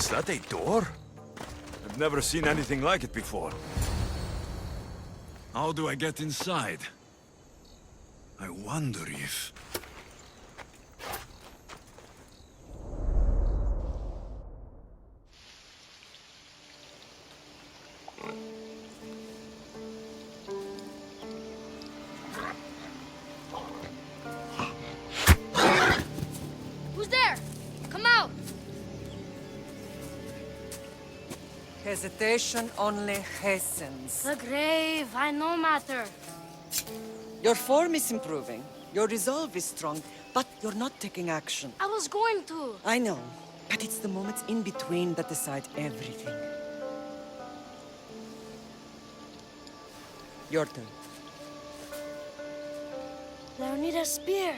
Is that a door? I've never seen anything like it before. How do I get inside? I wonder if... Who's there? Come out! Hesitation only hastens. The grave, I know matter. Your form is improving. Your resolve is strong, but you're not taking action. I was going to. I know, but it's the moments in between that decide everything. Your turn. Leonida's spear.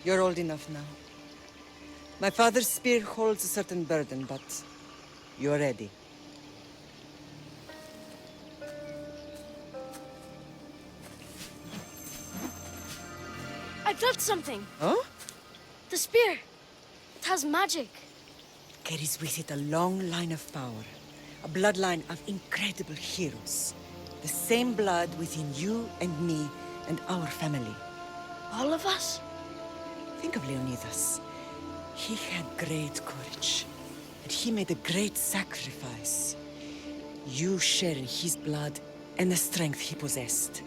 You're old enough now. My father's spear holds a certain burden, but you're ready. I felt something. Huh? The spear. It has magic. Carries with it a long line of power. A bloodline of incredible heroes. The same blood within you and me and our family. All of us? Think of Leonidas. He had great courage. And he made a great sacrifice. You share in his blood and the strength he possessed.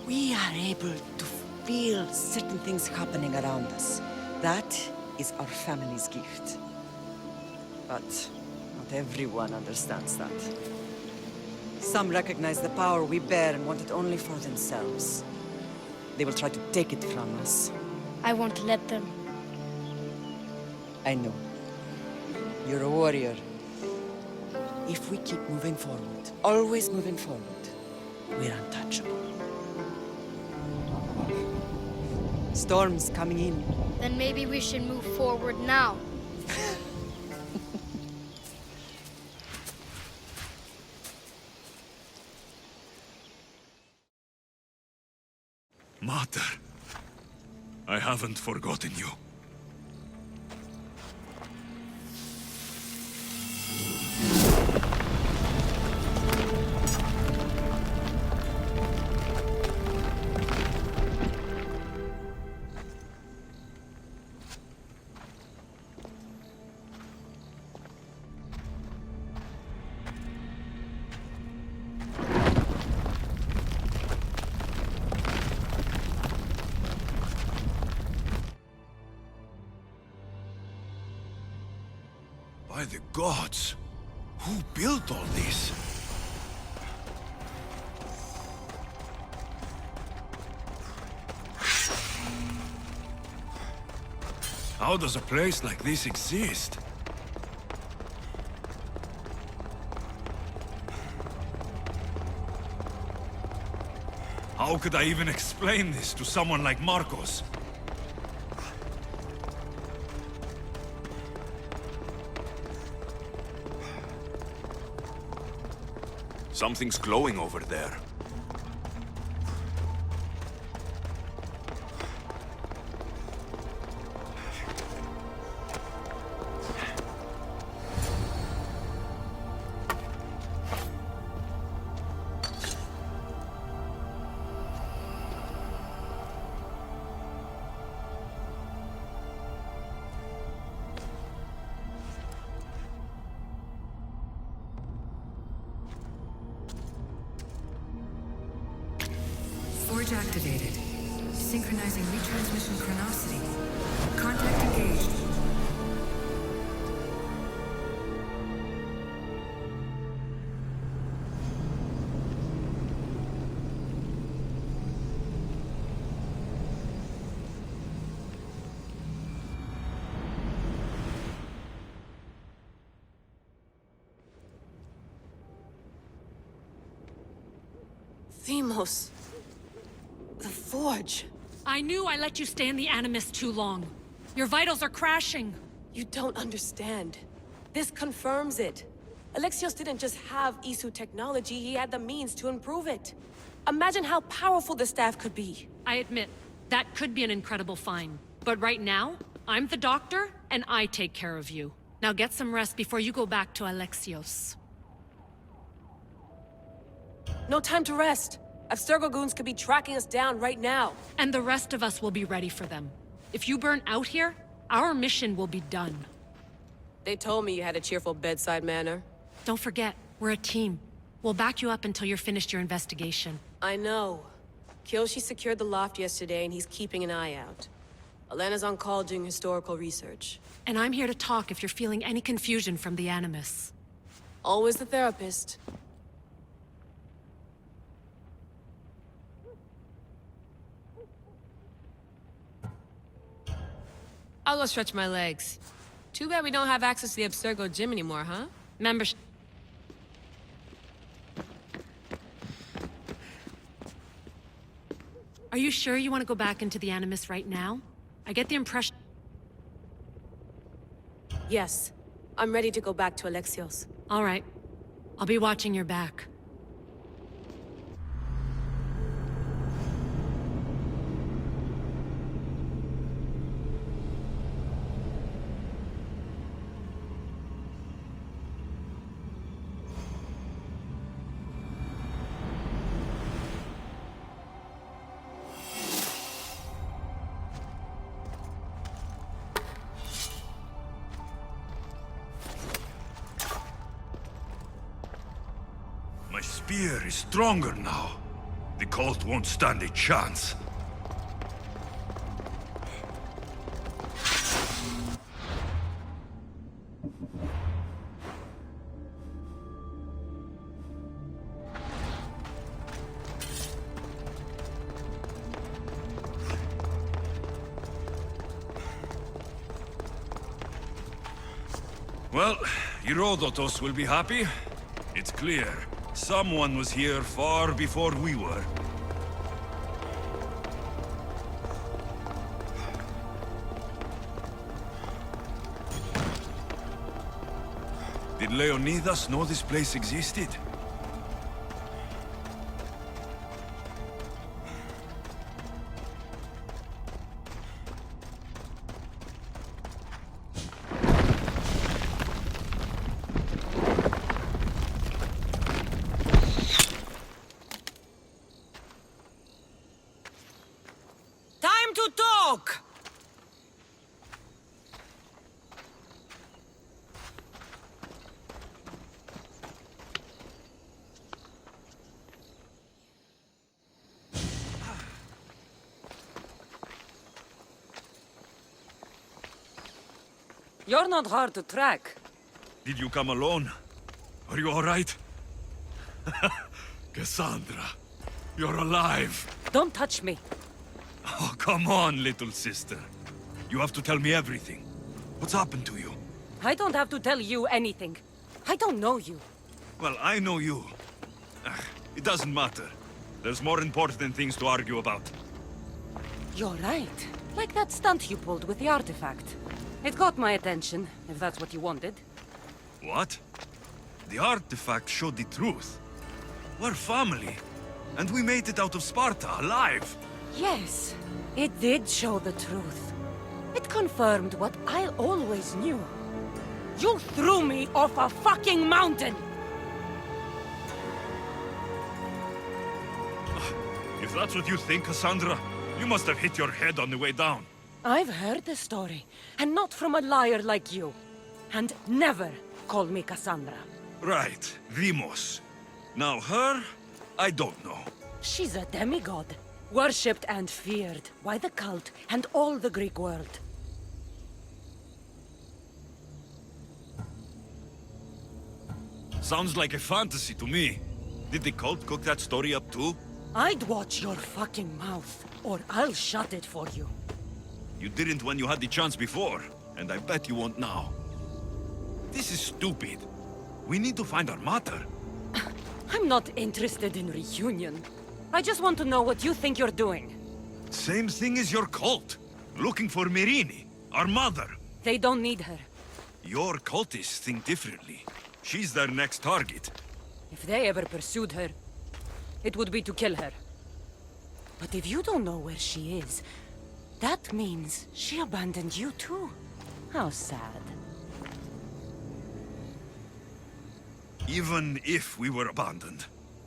We are able to feel certain things happening around us. That is our family's gift. But not everyone understands that. Some recognize the power we bear and want it only for themselves. They will try to take it from us. I won't let them. I know. You're a warrior. If we keep moving forward, always moving forward, we're untouchable. Storm's coming in. Then maybe we should move forward now. Mater, I haven't forgotten you. By the gods! Who built all this? How does a place like this exist? How could I even explain this to someone like Marcos? Something's glowing over there. Forge activated. Synchronizing retransmission chronicity. Contact engaged. Themos. The Forge. I knew I let you stay in the Animus too long. Your vitals are crashing. You don't understand. This confirms it. Alexios didn't just have Isu technology, he had the means to improve it. Imagine how powerful the staff could be. I admit, that could be an incredible find. But right now, I'm the doctor, and I take care of you. Now get some rest before you go back to Alexios. No time to rest. Abstergo goons could be tracking us down right now. And the rest of us will be ready for them. If you burn out here, our mission will be done. They told me you had a cheerful bedside manner. Don't forget, we're a team. We'll back you up until you're finished your investigation. I know. Kyoshi secured the loft yesterday and he's keeping an eye out. Elena's on call doing historical research. And I'm here to talk if you're feeling any confusion from the Animus. Always the therapist. I'll go stretch my legs. Too bad we don't have access to the Abstergo gym anymore, huh? Membership. Are you sure you want to go back into the Animus right now? I get the impression... Yes. I'm ready to go back to Alexios. All right. I'll be watching your back. My spear is stronger now. The cult won't stand a chance. Well, Herodotus will be happy. It's clear. Someone was here far before we were. Did Leonidas know this place existed? Time to talk! You're not hard to track. Did you come alone? Are you all right? Cassandra, you're alive. Don't touch me. Oh, come on, little sister. You have to tell me everything. What's happened to you? I don't have to tell you anything. I don't know you. Well, I know you. It doesn't matter. There's more important things to argue about. You're right. Like that stunt you pulled with the artifact. It caught my attention, if that's what you wanted. What? The artifact showed the truth. We're family. And we made it out of Sparta, alive. Yes, it did show the truth. It confirmed what I always knew. You threw me off a fucking mountain! If that's what you think, Cassandra, you must have hit your head on the way down. I've heard the story, and not from a liar like you. And never call me Cassandra. Right, Demos. Now her, I don't know. She's a demigod, worshipped and feared by the cult and all the Greek world. Sounds like a fantasy to me. Did the cult cook that story up too? I'd watch your fucking mouth, or I'll shut it for you. You didn't when you had the chance before, and I bet you won't now. This is stupid. We need to find our mater. I'm not interested in reunion. I just want to know what you think you're doing. Same thing as your cult. Looking for Myrrine, our mother. They don't need her. Your cultists think differently. She's their next target. If they ever pursued her, it would be to kill her. But if you don't know where she is, that means she abandoned you too. How sad. Even if we were abandoned,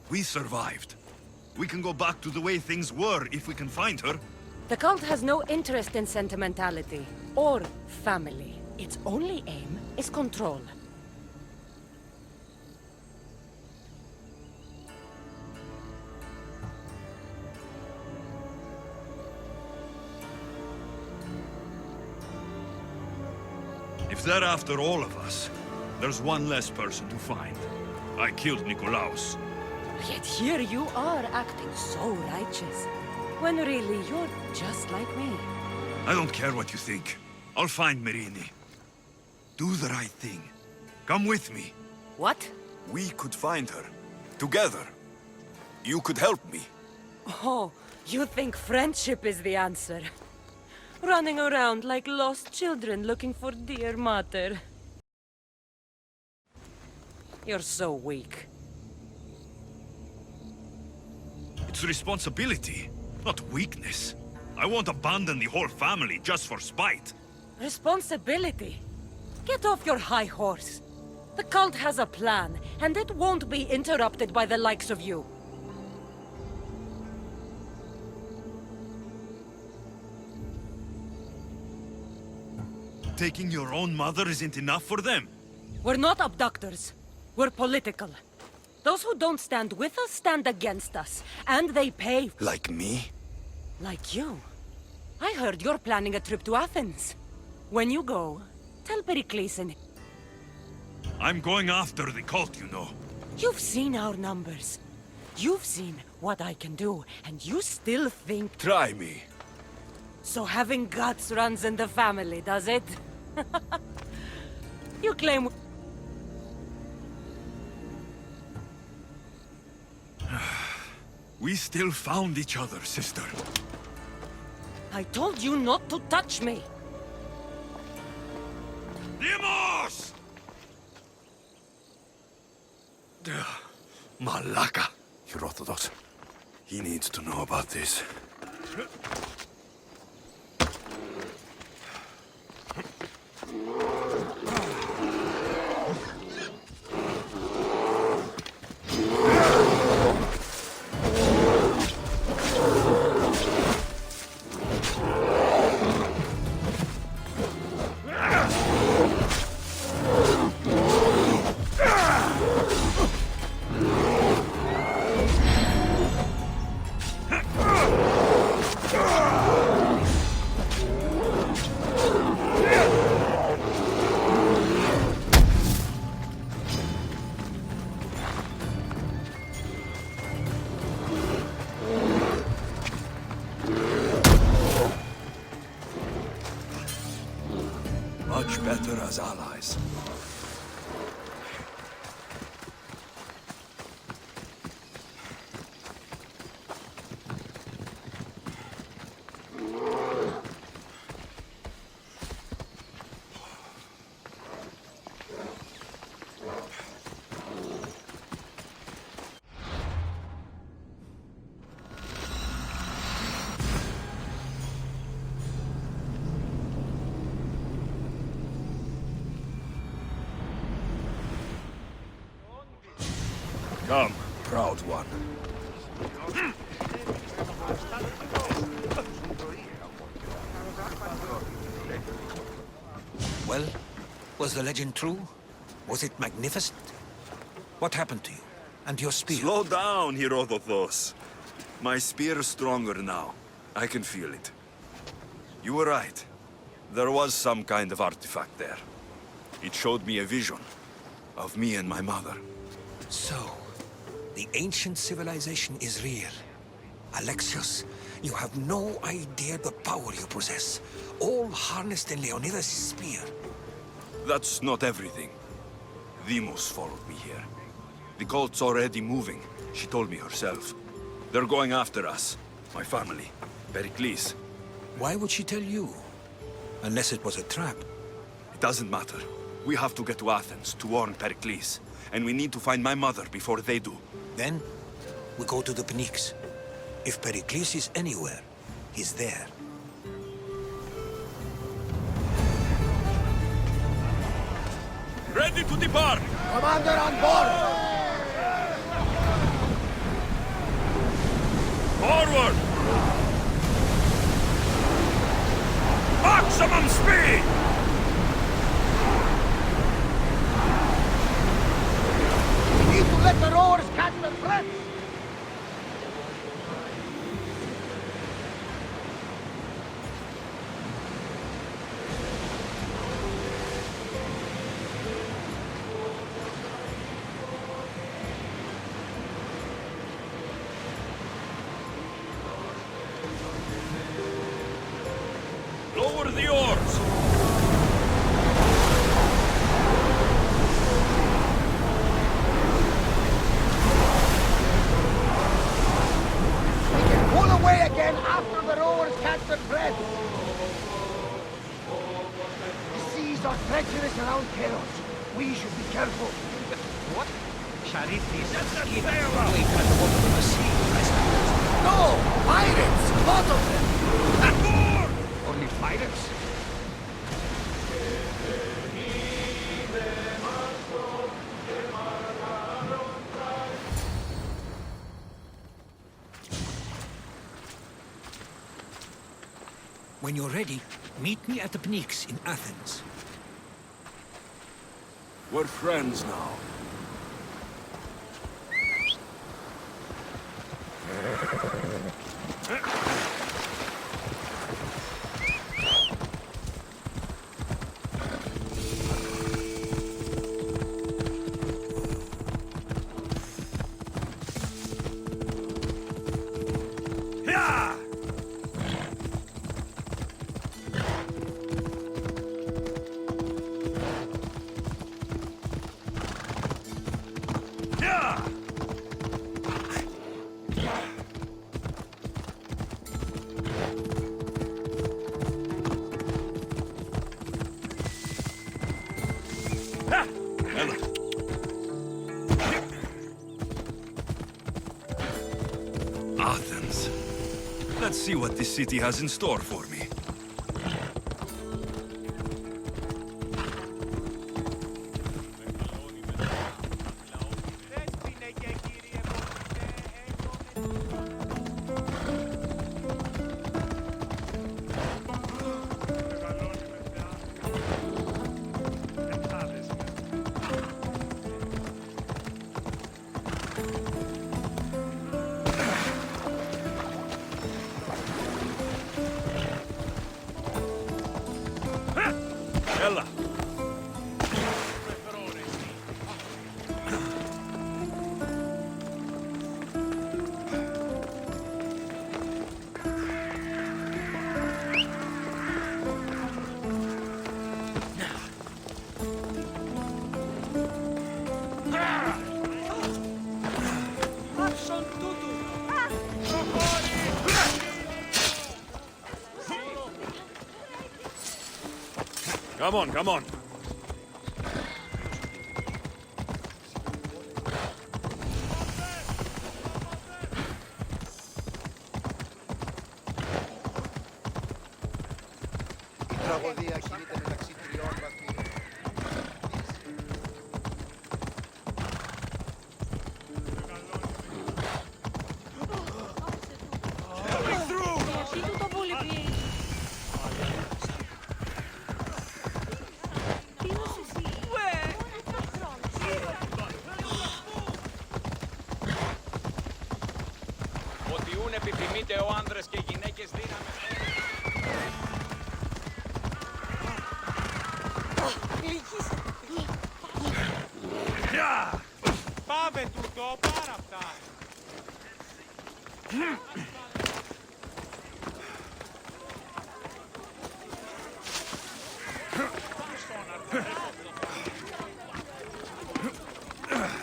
we survived. We can go back to the way things were if we can find her. The cult has no interest in sentimentality or family. Its only aim is control. If they're after all of us, there's one less person to find. I killed Nikolaos. Yet here you are acting so righteous, when really you're just like me. I don't care what you think. I'll find Merini. Do the right thing. Come with me. What? We could find her. Together. You could help me. Oh, you think friendship is the answer? Running around like lost children looking for dear mother. You're so weak. It's responsibility, not weakness. I won't abandon the whole family just for spite. Responsibility? Get off your high horse. The cult has a plan, and it won't be interrupted by the likes of you. Taking your own mother isn't enough for them. We're not abductors. We're political. Those who don't stand with us stand against us, and they pay. Like me? Like you. I heard you're planning a trip to Athens. When you go, tell Pericles and... I'm going after the cult, you know. You've seen our numbers. You've seen what I can do, and you still think... Try me. So having guts runs in the family, does it? You claim... We still found each other, sister. I told you not to touch me! Demos! Malaka. Herodotus. He needs to know about this. Much better as allies. Come, proud one. Well, was the legend true? Was it magnificent? What happened to you? And your spear? Slow down, Herodotus. My spear is stronger now. I can feel it. You were right. There was some kind of artifact there. It showed me a vision of me and my mother. So, the ancient civilization is real. Alexios, you have no idea the power you possess. All harnessed in Leonidas' spear. That's not everything. Demos followed me here. The cult's already moving. She told me herself. They're going after us. My family. Pericles. Why would she tell you? Unless it was a trap. It doesn't matter. We have to get to Athens to warn Pericles. And we need to find my mother before they do. Then, we go to the Pnyx. If Pericles is anywhere, he's there. Ready to depart! Commander on board! Forward! Maximum speed! We need to let the rowers catch the threat! Lower the oars! We can pull away again after the rowers catch the thread! The seas are treacherous around Keros. We should be careful. What? Sharif is skip away at the bottom of the sea. No! Pirates! A lot of them! Only pirates? When you're ready, meet me at the Pnyx in Athens. We're friends now. Yeah! Yeah! Ha! Ella. Athens. Let's see what this city has in store for me. Ella. Come on, come on. Η τραγωδία κινείται μεταξύ τριών βαθμίδων. Ότι ούν επιθυμείτε ο άνδρες και γυναίκες δύναμες. Πάμε τούτο, πάρα αυτά.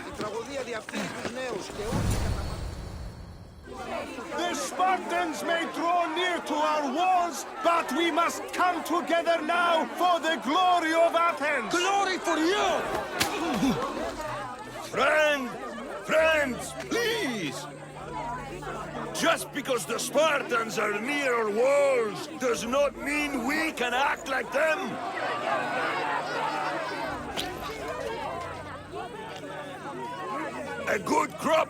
Η τραγωδία διαφθείρει τους νέους και όλοι The Spartans may draw near to our walls, but we must come together now for the glory of Athens! Glory for you! Friends, please! Just because the Spartans are near our walls does not mean we can act like them! A good crop!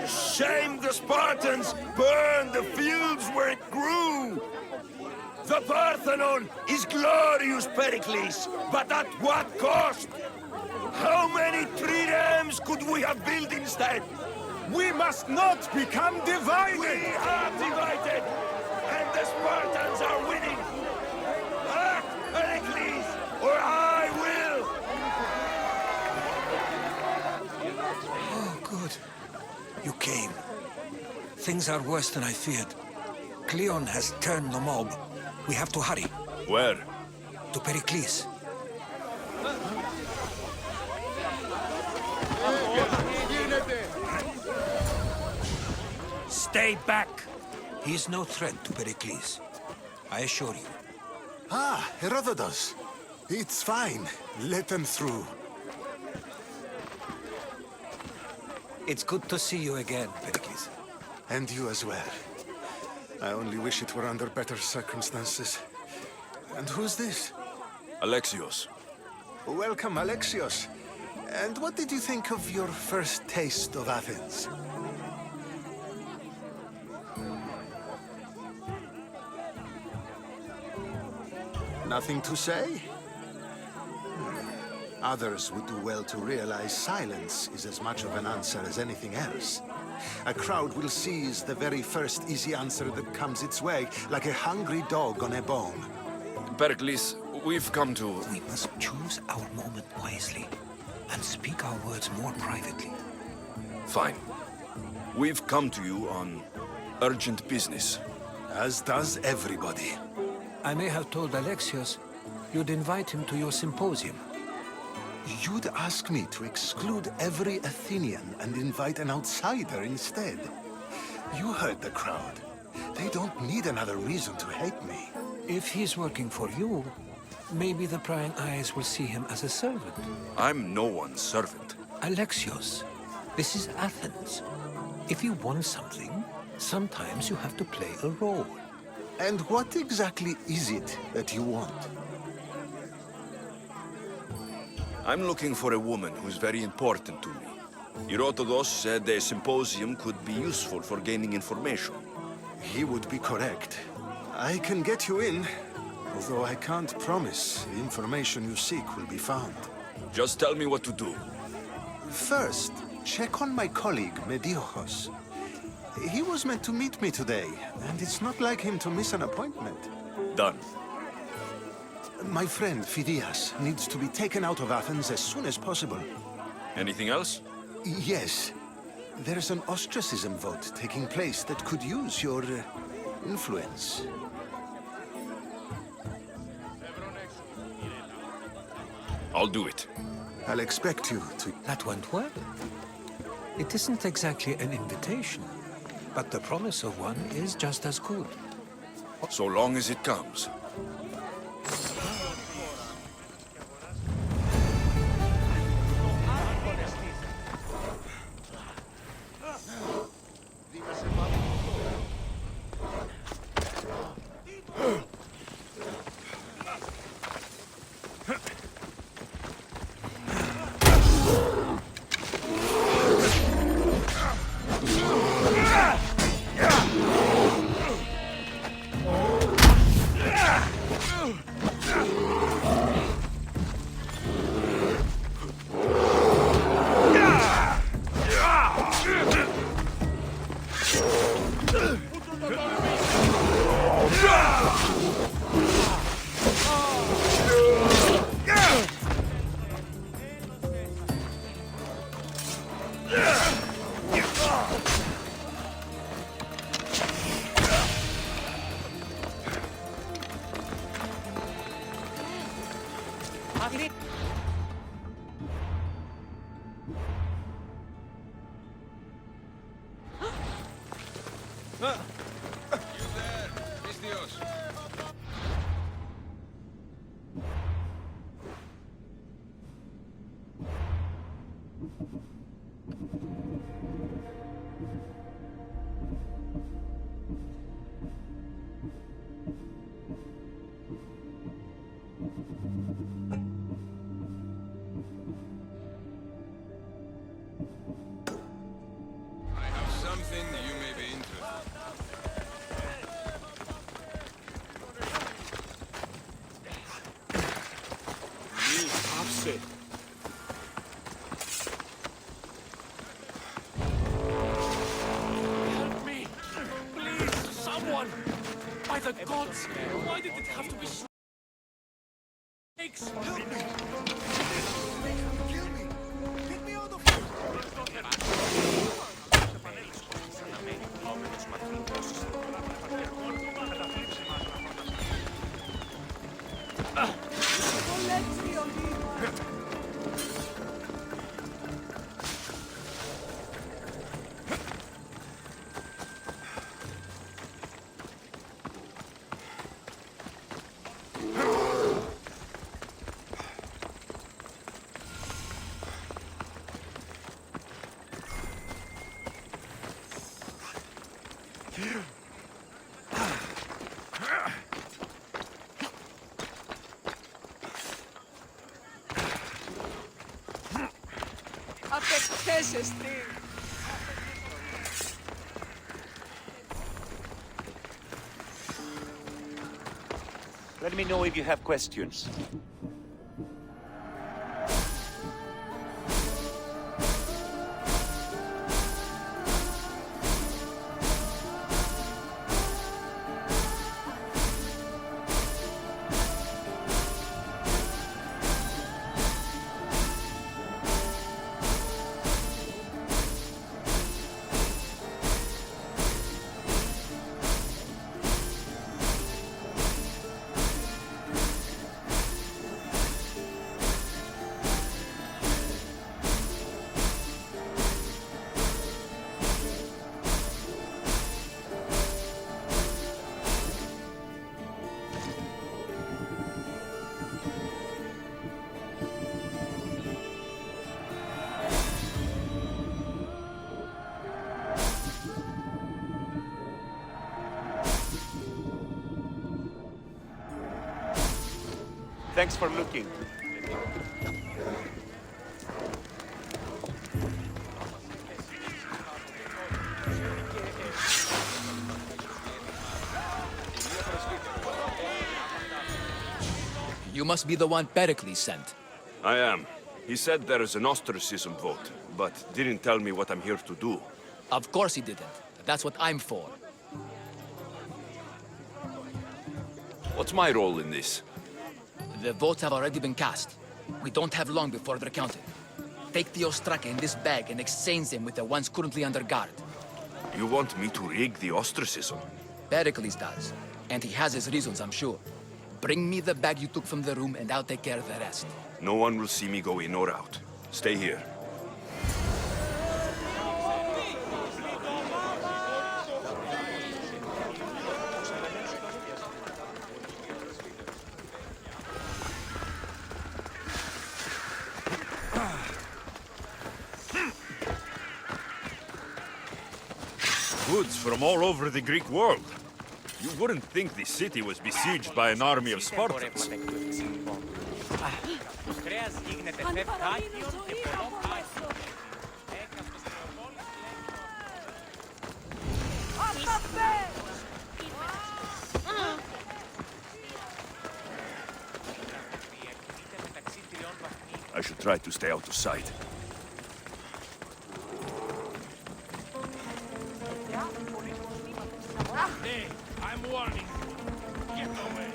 Shame the Spartans burned the fields where it grew! The Parthenon is glorious, Pericles, but at what cost? How many triremes could we have built instead? We must not become divided! We are divided! And the Spartans are winning! Act, Pericles, or I will! Oh, good. You came. Things are worse than I feared. Cleon has turned the mob. We have to hurry. Where? To Pericles. Stay back! He is no threat to Pericles. I assure you. Ah, Herodotus. It's fine. Let them through. It's good to see you again, Pericles. And you as well. I only wish it were under better circumstances. And who's this? Alexios. Welcome, Alexios. And what did you think of your first taste of Athens? Nothing to say? Others would do well to realize silence is as much of an answer as anything else. A crowd will seize the very first easy answer that comes its way, like a hungry dog on a bone. Pericles, we've come to... We must choose our moment wisely, and speak our words more privately. Fine. We've come to you on urgent business. As does everybody. I may have told Alexios you'd invite him to your symposium. You'd ask me to exclude every Athenian and invite an outsider instead. You heard the crowd. They don't need another reason to hate me. If he's working for you, maybe the prying eyes will see him as a servant. I'm no one's servant. Alexios, this is Athens. If you want something, sometimes you have to play a role. And what exactly is it that you want? I'm looking for a woman who's very important to me. Herodotus said a symposium could be useful for gaining information. He would be correct. I can get you in, although I can't promise the information you seek will be found. Just tell me what to do. First, check on my colleague, Mediochos. He was meant to meet me today, and it's not like him to miss an appointment. Done. My friend, Phidias, needs to be taken out of Athens as soon as possible. Anything else? Yes. There's an ostracism vote taking place that could use your influence. I'll do it. I'll expect you to... That went well. It isn't exactly an invitation, but the promise of one is just as good. So long as it comes. odyssey. Help me! Please, someone! By the gods! Why did it have to be snakes? Help me! Kill me! Get me out of here! Let me know if you have questions. Thanks for looking. You must be the one Pericles sent. I am. He said there is an ostracism vote, but didn't tell me what I'm here to do. Of course he didn't. That's what I'm for. What's my role in this? The votes have already been cast. We don't have long before they're counted. Take the Ostraka in this bag and exchange them with the ones currently under guard. You want me to rig the ostracism? Pericles does. And he has his reasons, I'm sure. Bring me the bag you took from the room and I'll take care of the rest. No one will see me go in or out. Stay here. Goods from all over the Greek world. You wouldn't think the city was besieged by an army of Spartans. I should try to stay out of sight. Hey, I'm warning you. Get away.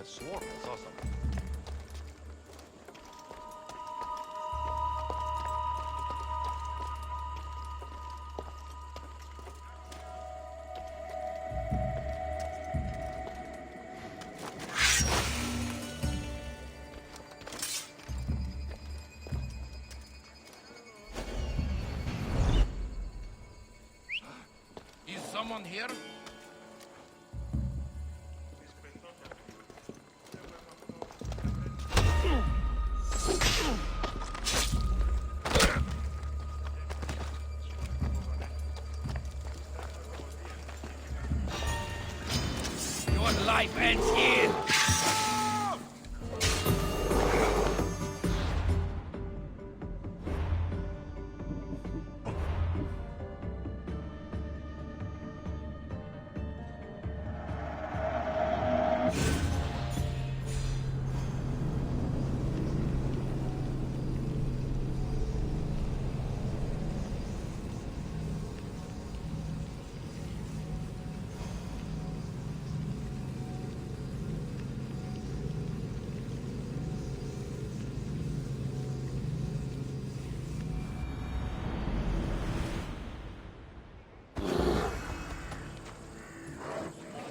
have sworn I saw something. Is someone here? Your life ends here!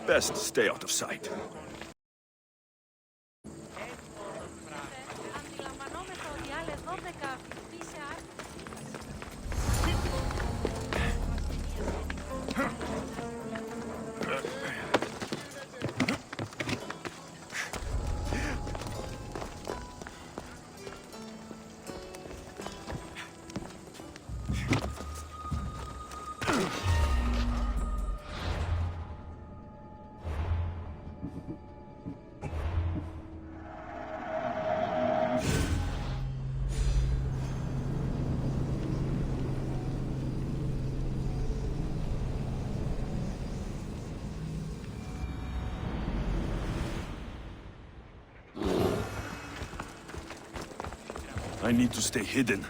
Best stay out of sight. I need to stay hidden.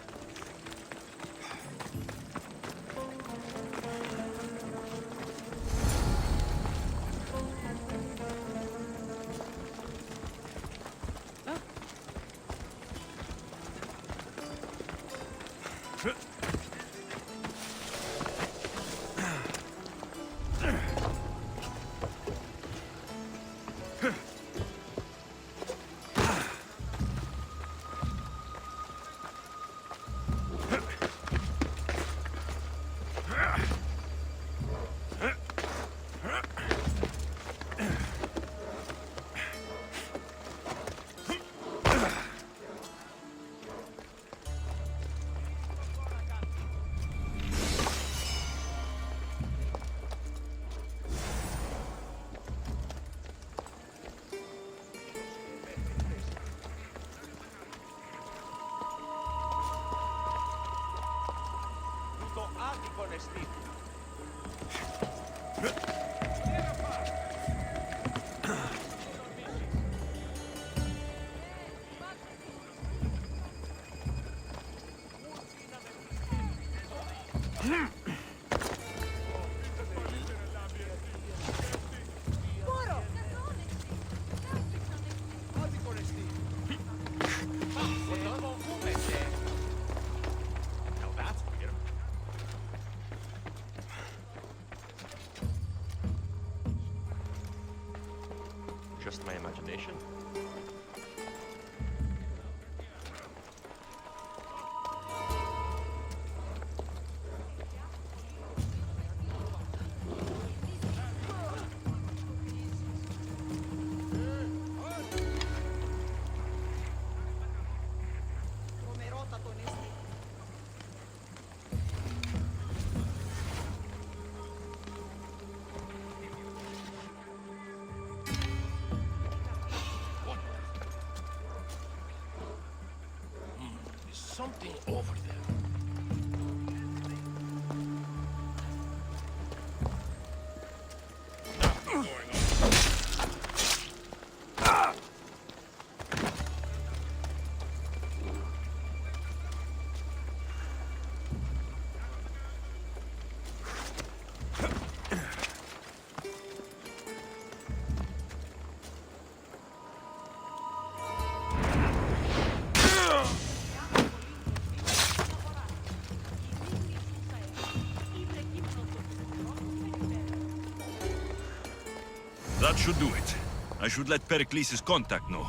Just my imagination? Something over there. Nothing going on. That should do it. I should let Pericles' contact know.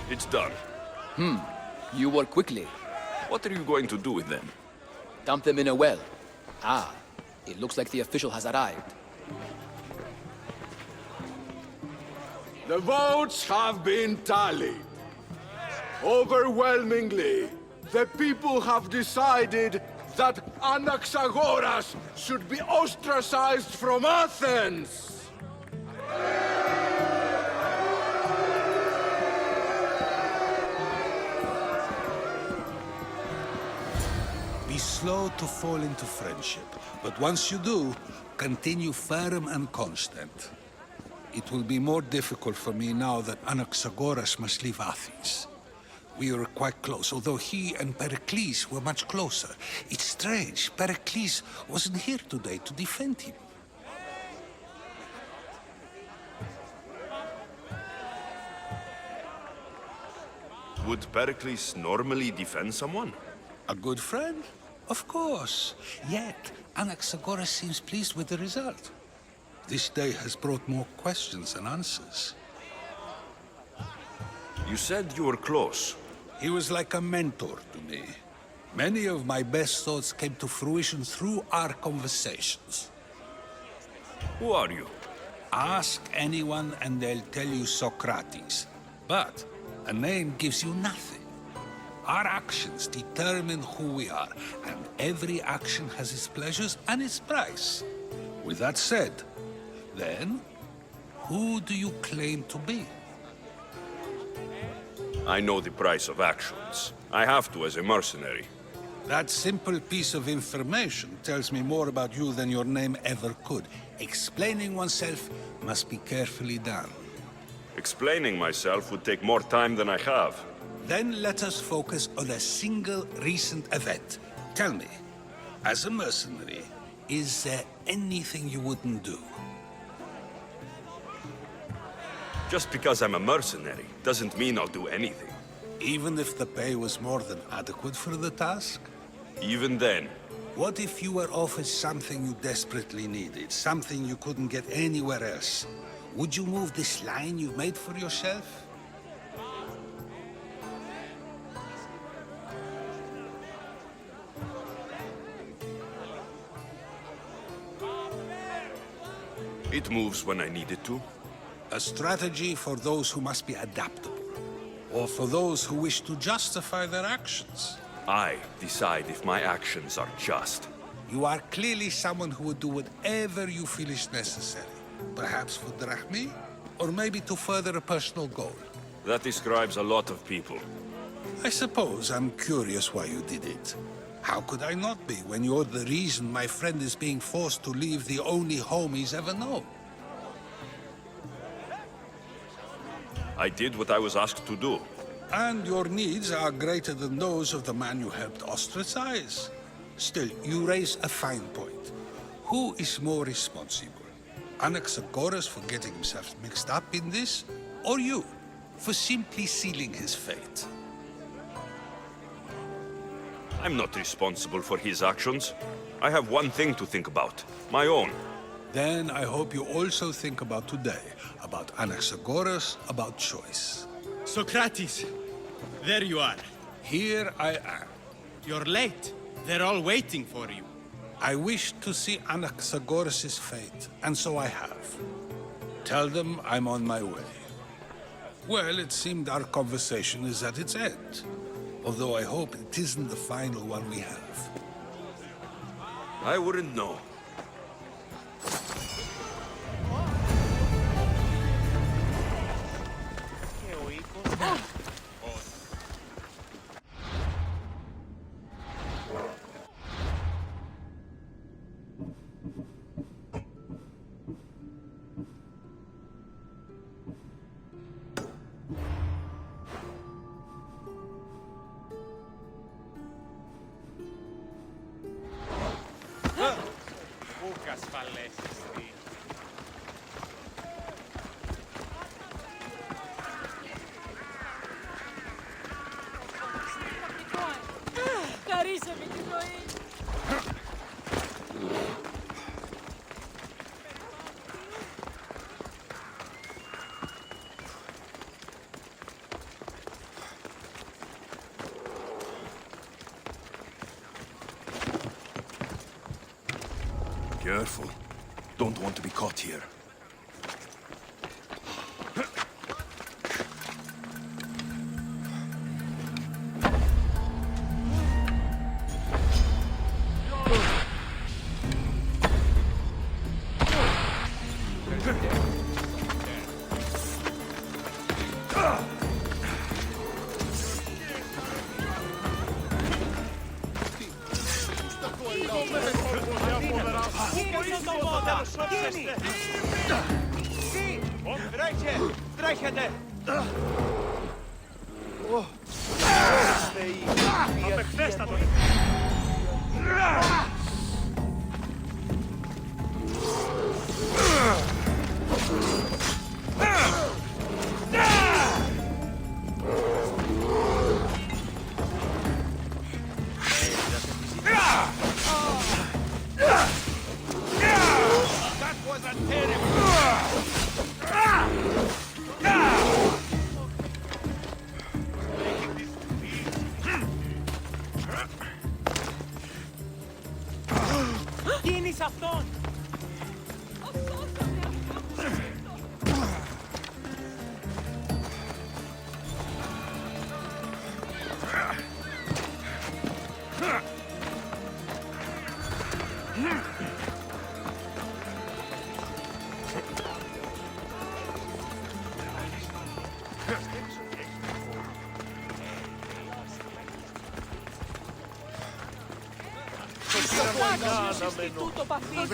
It's done. You work quickly. What are you going to do with them? Dump them in a well. Ah, it looks like the official has arrived. The votes have been tallied. Overwhelmingly, the people have decided that Anaxagoras should be ostracized from Athens! Be slow to fall into friendship, but once you do, continue firm and constant. It will be more difficult for me now that Anaxagoras must leave Athens. We were quite close, although he and Pericles were much closer. It's strange, Pericles wasn't here today to defend him. Would Pericles normally defend someone? A good friend? Of course. Yet, Anaxagoras seems pleased with the result. This day has brought more questions than answers. You said you were close. He was like a mentor to me. Many of my best thoughts came to fruition through our conversations. Who are you? Ask anyone and they'll tell you Socrates. But a name gives you nothing. Our actions determine who we are, and every action has its pleasures and its price. With that said, then, who do you claim to be? I know the price of actions. I have to as a mercenary. That simple piece of information tells me more about you than your name ever could. Explaining oneself must be carefully done. Explaining myself would take more time than I have. Then let us focus on a single recent event. Tell me, as a mercenary, is there anything you wouldn't do? Just because I'm a mercenary doesn't mean I'll do anything. Even if the pay was more than adequate for the task? Even then. What if you were offered something you desperately needed, something you couldn't get anywhere else? Would you move this line you've made for yourself? It moves when I need it to. A strategy for those who must be adaptable, or for those who wish to justify their actions. I decide if my actions are just. You are clearly someone who would do whatever you feel is necessary. Perhaps for drachmi, or maybe to further a personal goal. That describes a lot of people. I suppose I'm curious why you did it. How could I not be when you're the reason my friend is being forced to leave the only home he's ever known? I did what I was asked to do. And your needs are greater than those of the man you helped ostracize. Still, you raise a fine point. Who is more responsible? Anaxagoras for getting himself mixed up in this, or you, for simply sealing his fate? I'm not responsible for his actions. I have one thing to think about, my own. Then I hope you also think about today, about Anaxagoras, about choice. Socrates, there you are. Here I am. You're late. They're all waiting for you. I wish to see Anaxagoras' fate, and so I have. Tell them I'm on my way. Well, it seemed our conversation is at its end. Although I hope it isn't the final one we have. I wouldn't know. Χαρίσαμε τη ζωή. Careful. Don't want to be caught here. Τρέχετε! Απεχθέστατο! Κίνησε αυτόν! Instituto Bafis.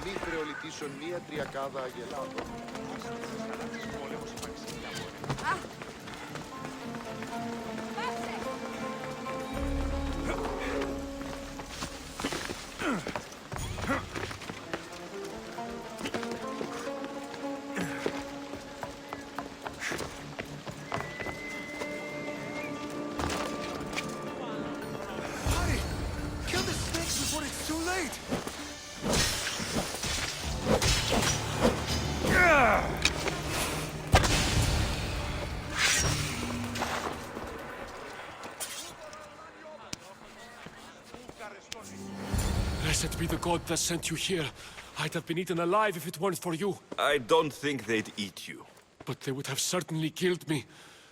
Μη χρεολυτήσουν μία τριακάδα αγελάδων. Blessed be the god that sent you here. I'd have been eaten alive if it weren't for you. I don't think they'd eat you. But they would have certainly killed me.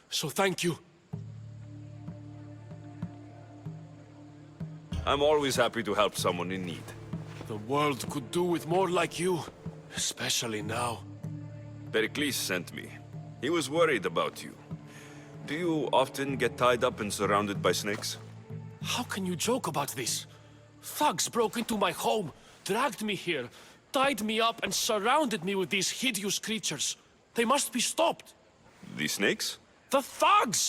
So thank you. I'm always happy to help someone in need. The world could do with more like you. Especially now. Pericles sent me. He was worried about you. Do you often get tied up and surrounded by snakes? How can you joke about this? Thugs broke into my home, dragged me here, tied me up and surrounded me with these hideous creatures. They must be stopped. The snakes? The thugs!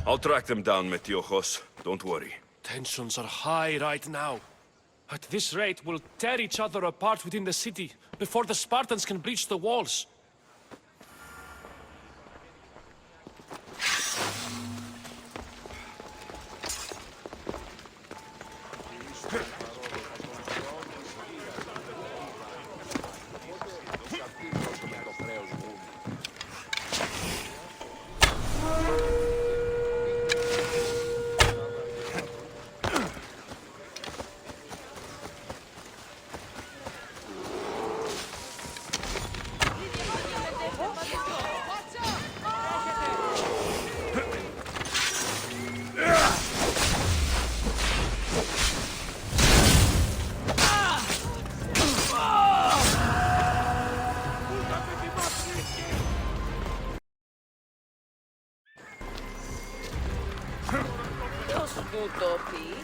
I'll track them down, Metiochos. Don't worry. Tensions are high right now. At this rate, we'll tear each other apart within the city before the Spartans can breach the walls. Utopie.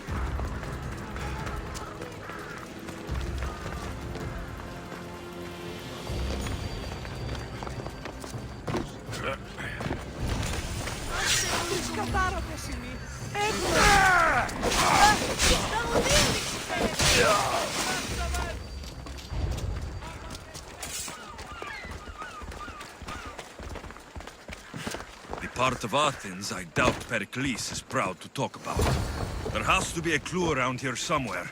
The part of Athens I doubt Pericles is proud to talk about. There has to be a clue around here somewhere.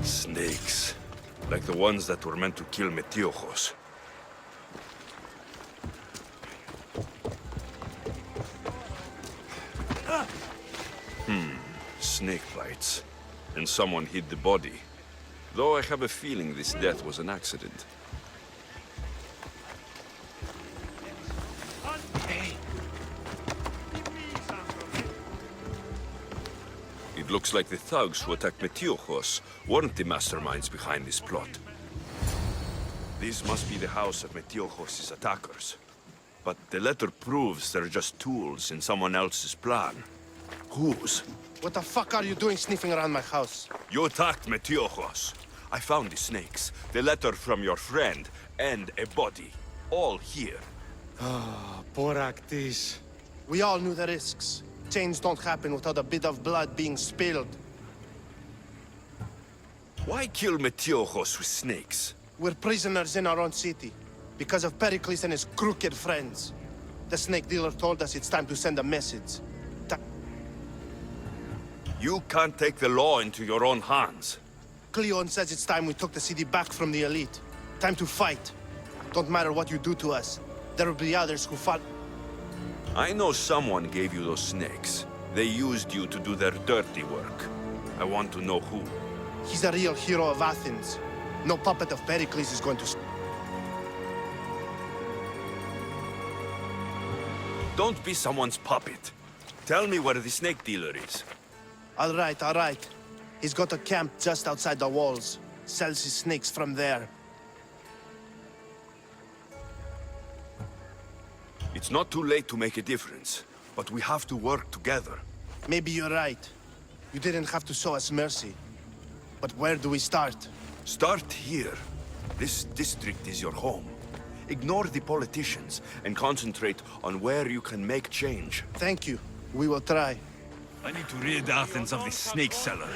Snakes. Like the ones that were meant to kill Metiochos. Snake bites. And someone hid the body. Though I have a feeling this death was an accident. It looks like the thugs who attacked Metiochos weren't the masterminds behind this plot. This must be the house of Metiochos' attackers. But the letter proves they're just tools in someone else's plan. Whose? What the fuck are you doing sniffing around my house? You attacked Metiochos. I found the snakes, the letter from your friend, and a body. All here. Ah, poor Actis. We all knew the risks. Change don't happen without a bit of blood being spilled. Why kill Metiochos with snakes? We're prisoners in our own city. Because of Pericles and his crooked friends. The snake dealer told us it's time to send a message. You can't take the law into your own hands. Cleon says it's time we took the city back from the elite. Time to fight. Don't matter what you do to us. There will be others who fall. I know someone gave you those snakes. They used you to do their dirty work. I want to know who. He's a real hero of Athens. No puppet of Pericles is going to... Don't be someone's puppet. Tell me where the snake dealer is. All right. He's got a camp just outside the walls. Sells his snakes from there. It's not too late to make a difference, but we have to work together. Maybe you're right. You didn't have to show us mercy. But where do we start? Start here. This district is your home. Ignore the politicians and concentrate on where you can make change. Thank you. We will try. I need to rid Athens of this snake seller.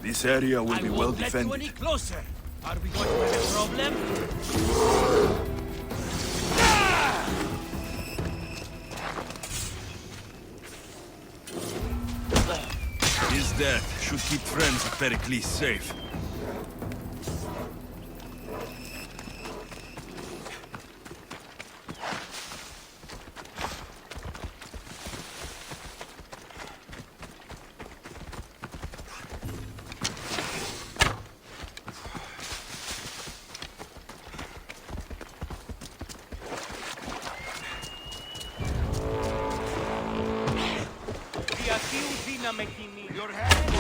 This area will be well defended. I won't let you any closer. Are we going to have a problem? His death should keep friends of Pericles safe. Your hand.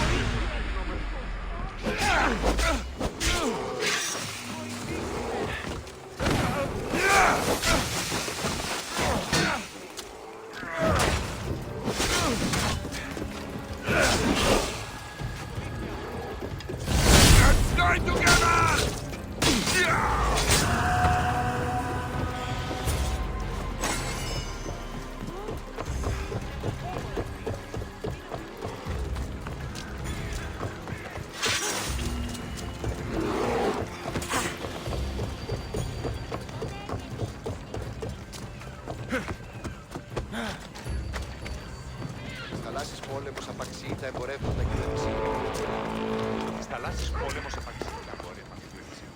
Let's die together! Θαλάσσης πόλεμος απαξιεί τα εμπορεύματα και τα νησιά. Στις θαλάσσης πόλεμος απαξιεί τα εμπορεύματα και τα νησιά.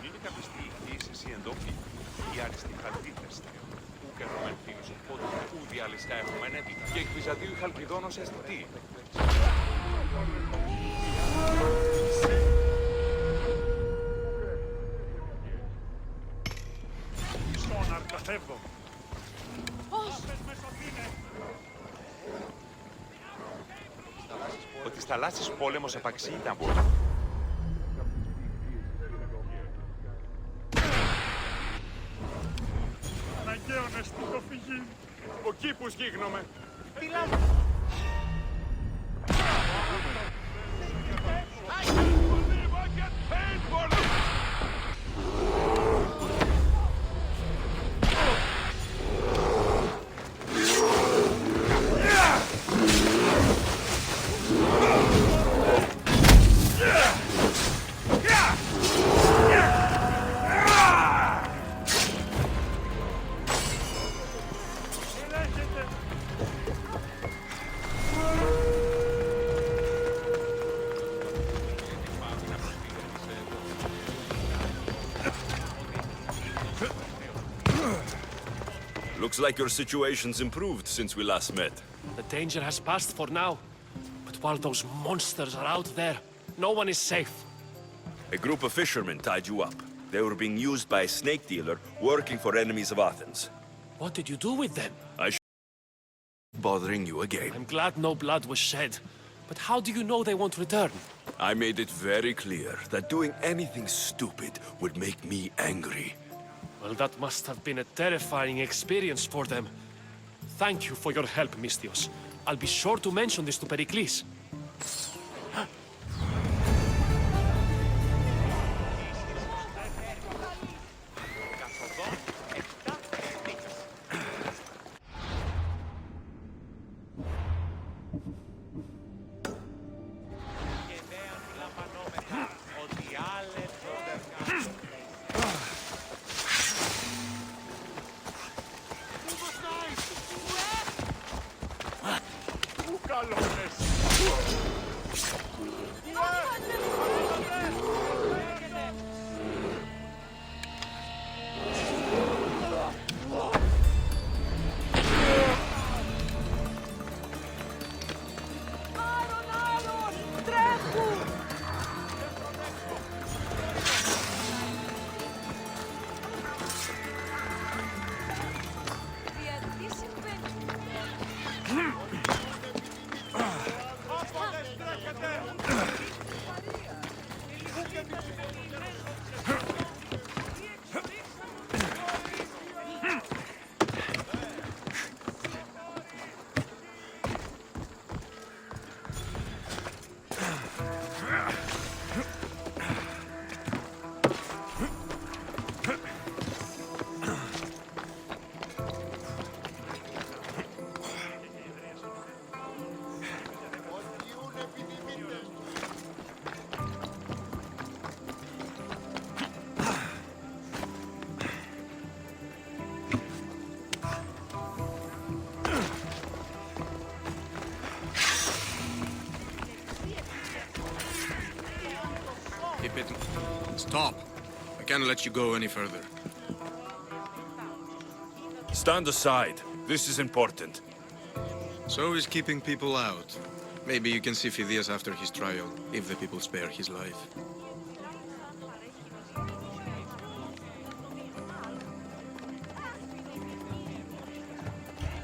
Είναι κάποιος ποιητής εσύ εντόπι ή άριστη Αλθίθεστε. Ου καιρόμεν φίλους οπότε ου διαλυστά έχουμε ενέτη. Και εκ Βυζαντίου χαλκιδόνος αισθητή. Στον αρκαθεύω. Ότι στα λάσεις πόλεμος επαξί ήταν πολύ. Αναγκαίων εστί το φυγή. Ο κήπους γίγνομαι. Τι λάβω. Looks like your situation's improved since we last met. The danger has passed for now. But while those monsters are out there, no one is safe. A group of fishermen tied you up. They were being used by a snake dealer working for enemies of Athens. What did you do with them? I bothering you again. I'm glad no blood was shed. But how do you know they won't return? I made it very clear that doing anything stupid would make me angry. Well, that must have been a terrifying experience for them. Thank you for your help, Misthios. I'll be sure to mention this to Pericles. Stop. I can't let you go any further. Stand aside. This is important. So he's keeping people out. Maybe you can see Phidias after his trial, if the people spare his life.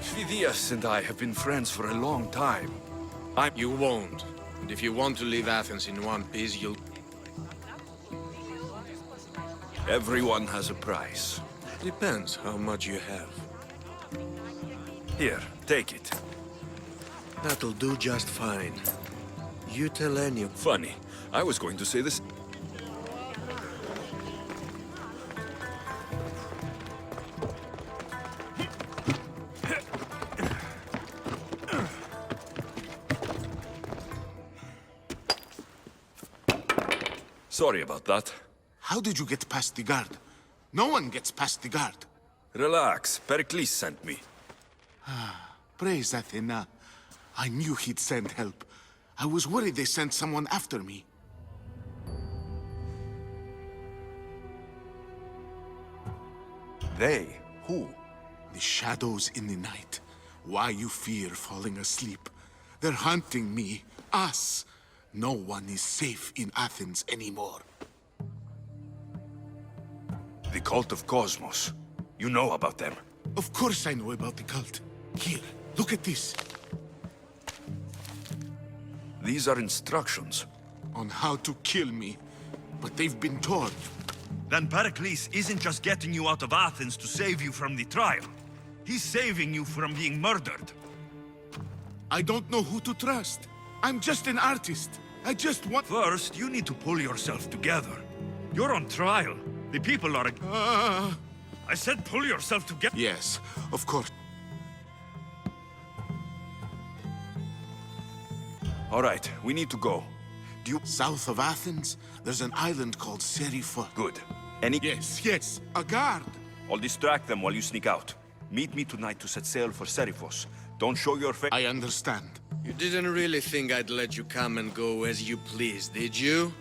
Phidias and I have been friends for a long time. You won't. And if you want to leave Athens in one piece, you'll... Everyone has a price. Depends how much you have. Here, take it. That'll do just fine. You tell anyone. Funny. I was going to say this. Sorry about that. How did you get past the guard? No one gets past the guard. Relax. Pericles sent me. Praise Athena. I knew he'd send help. I was worried they sent someone after me. They? Who? The shadows in the night. Why you fear falling asleep? They're hunting me, us. No one is safe in Athens anymore. The cult of Cosmos. You know about them. Of course I know about the cult. Here, look at this. These are instructions. On how to kill me. But they've been torn. Then Pericles isn't just getting you out of Athens to save you from the trial. He's saving you from being murdered. I don't know who to trust. I'm just an artist. I just want... First, you need to pull yourself together. You're on trial. The people are... I said pull yourself together. Yes, of course. All right, we need to go. Do you... South of Athens, there's an island called Seriphos. Good. Any... Yes, a guard. I'll distract them while you sneak out. Meet me tonight to set sail for Seriphos. Don't show your face. I understand. You didn't really think I'd let you come and go as you please, did you?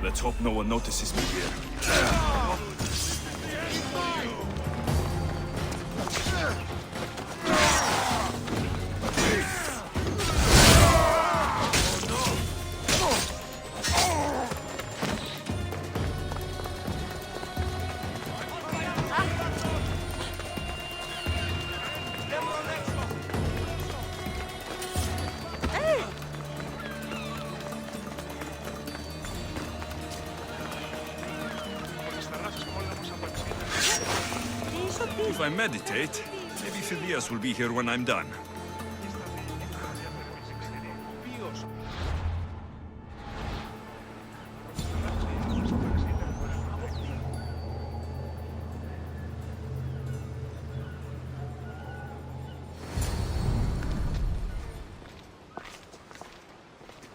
Let's hope no one notices me here. If I meditate, maybe Phileas will be here when I'm done.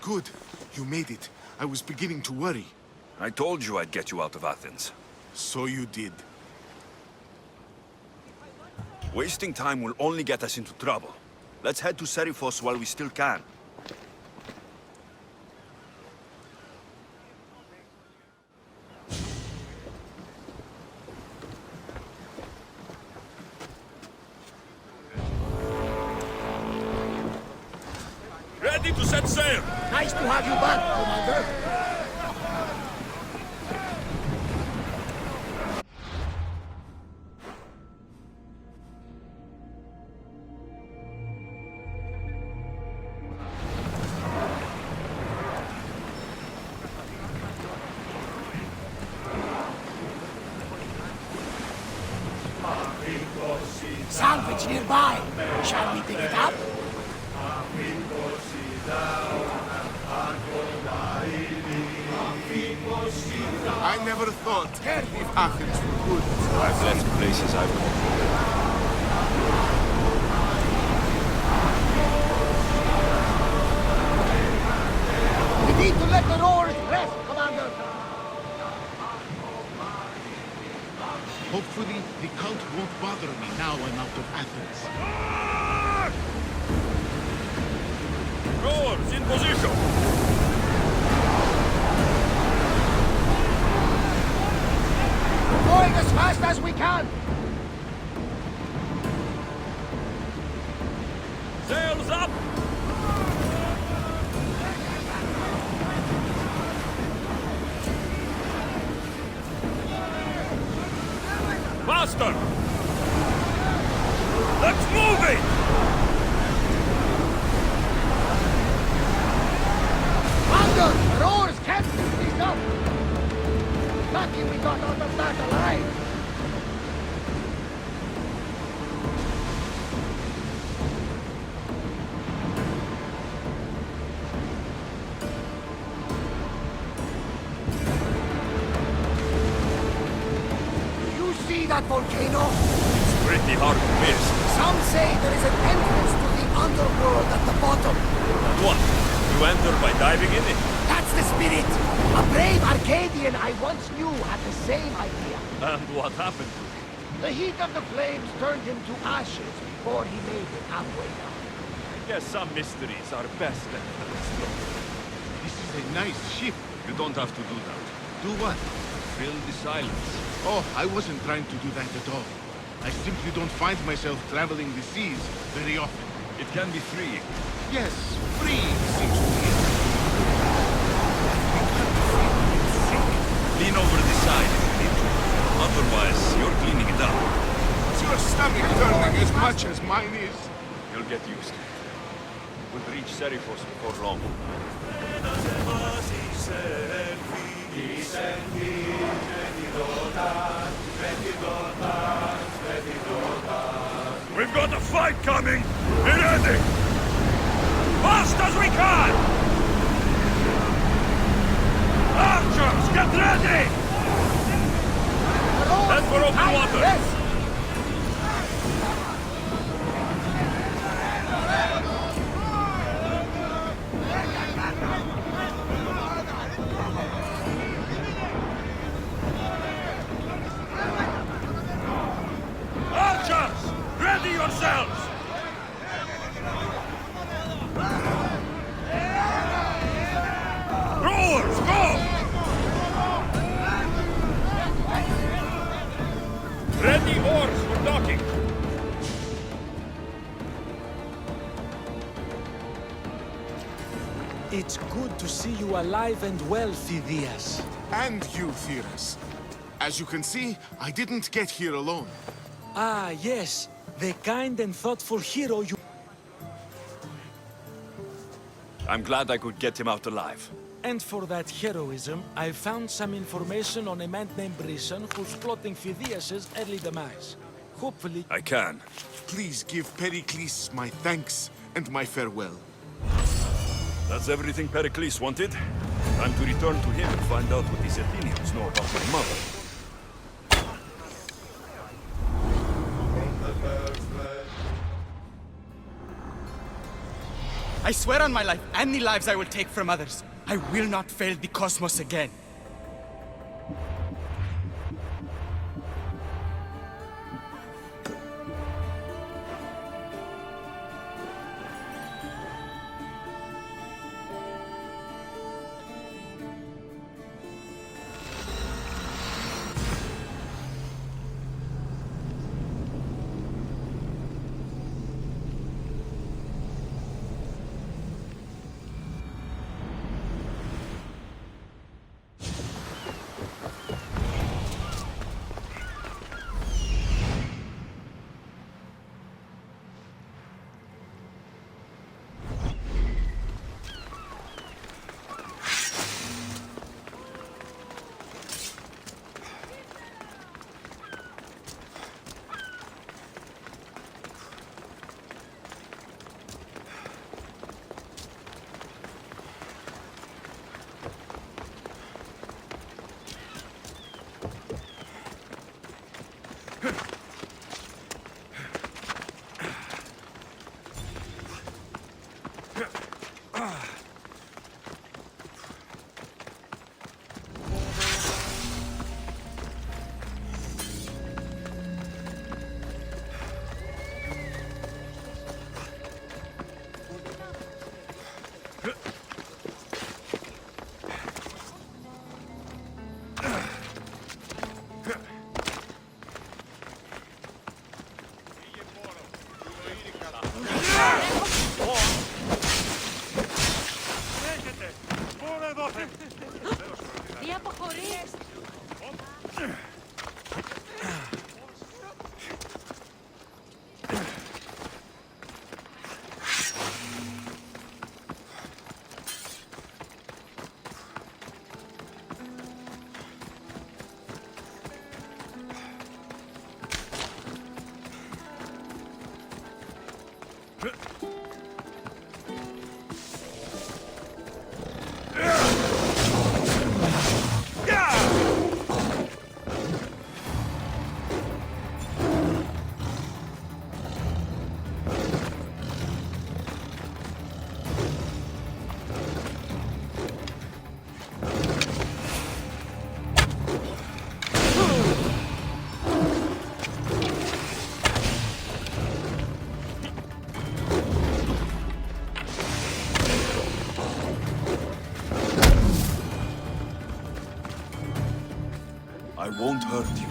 Good. You made it. I was beginning to worry. I told you I'd get you out of Athens. So you did. Wasting time will only get us into trouble. Let's head to Serifos while we still can. Ready to set sail! Nice to have you back, Commander. Salvage nearby. Shall we pick it up? I never thought if Athens were good. I've left places I've We need to let the roars rest, Commander. Hopefully, the cult won't bother me now I'm out of Athens. Roars in position! Going as fast as we can. Sails up! Faster! Let's move it! Commander, the roars can't keep this up. Lucky we got out of that alive. That volcano? It's pretty hard to miss. Some say there is an entrance to the underworld at the bottom. What? You enter by diving in it? That's the spirit! A brave Arcadian I once knew had the same idea. And what happened to him? The heat of the flames turned him to ashes before he made it halfway down. I guess some mysteries are best left unexplored. This is a nice ship. You don't have to do that. Do what? Fill the silence. Oh, I wasn't trying to do that at all. I simply don't find myself traveling the seas very often. It can be freeing. Yes, freeing seems to be. Lean over the side if you need to. Otherwise, you're cleaning it up. Is your stomach turning as much as mine is? You'll get used to it. We'll reach Serifos before long. We've got a fight coming! Be ready! Fast as we can! Archers, get ready! Head for open water! Archers, ready yourselves! Rowers, go! Ready oars for docking. It's good to see you alive and well, Phidias. And you, Theras. As you can see, I didn't get here alone. Ah, yes. The kind and thoughtful hero you... I'm glad I could get him out alive. And for that heroism, I found some information on a man named Brisson who's plotting Phidias' early demise. Hopefully... I can. Please give Pericles my thanks and my farewell. That's everything Pericles wanted. Time to return to him and find out what these Athenians know about my mother. I swear on my life and the lives I will take from others, I will not fail the cosmos again. I won't hurt you.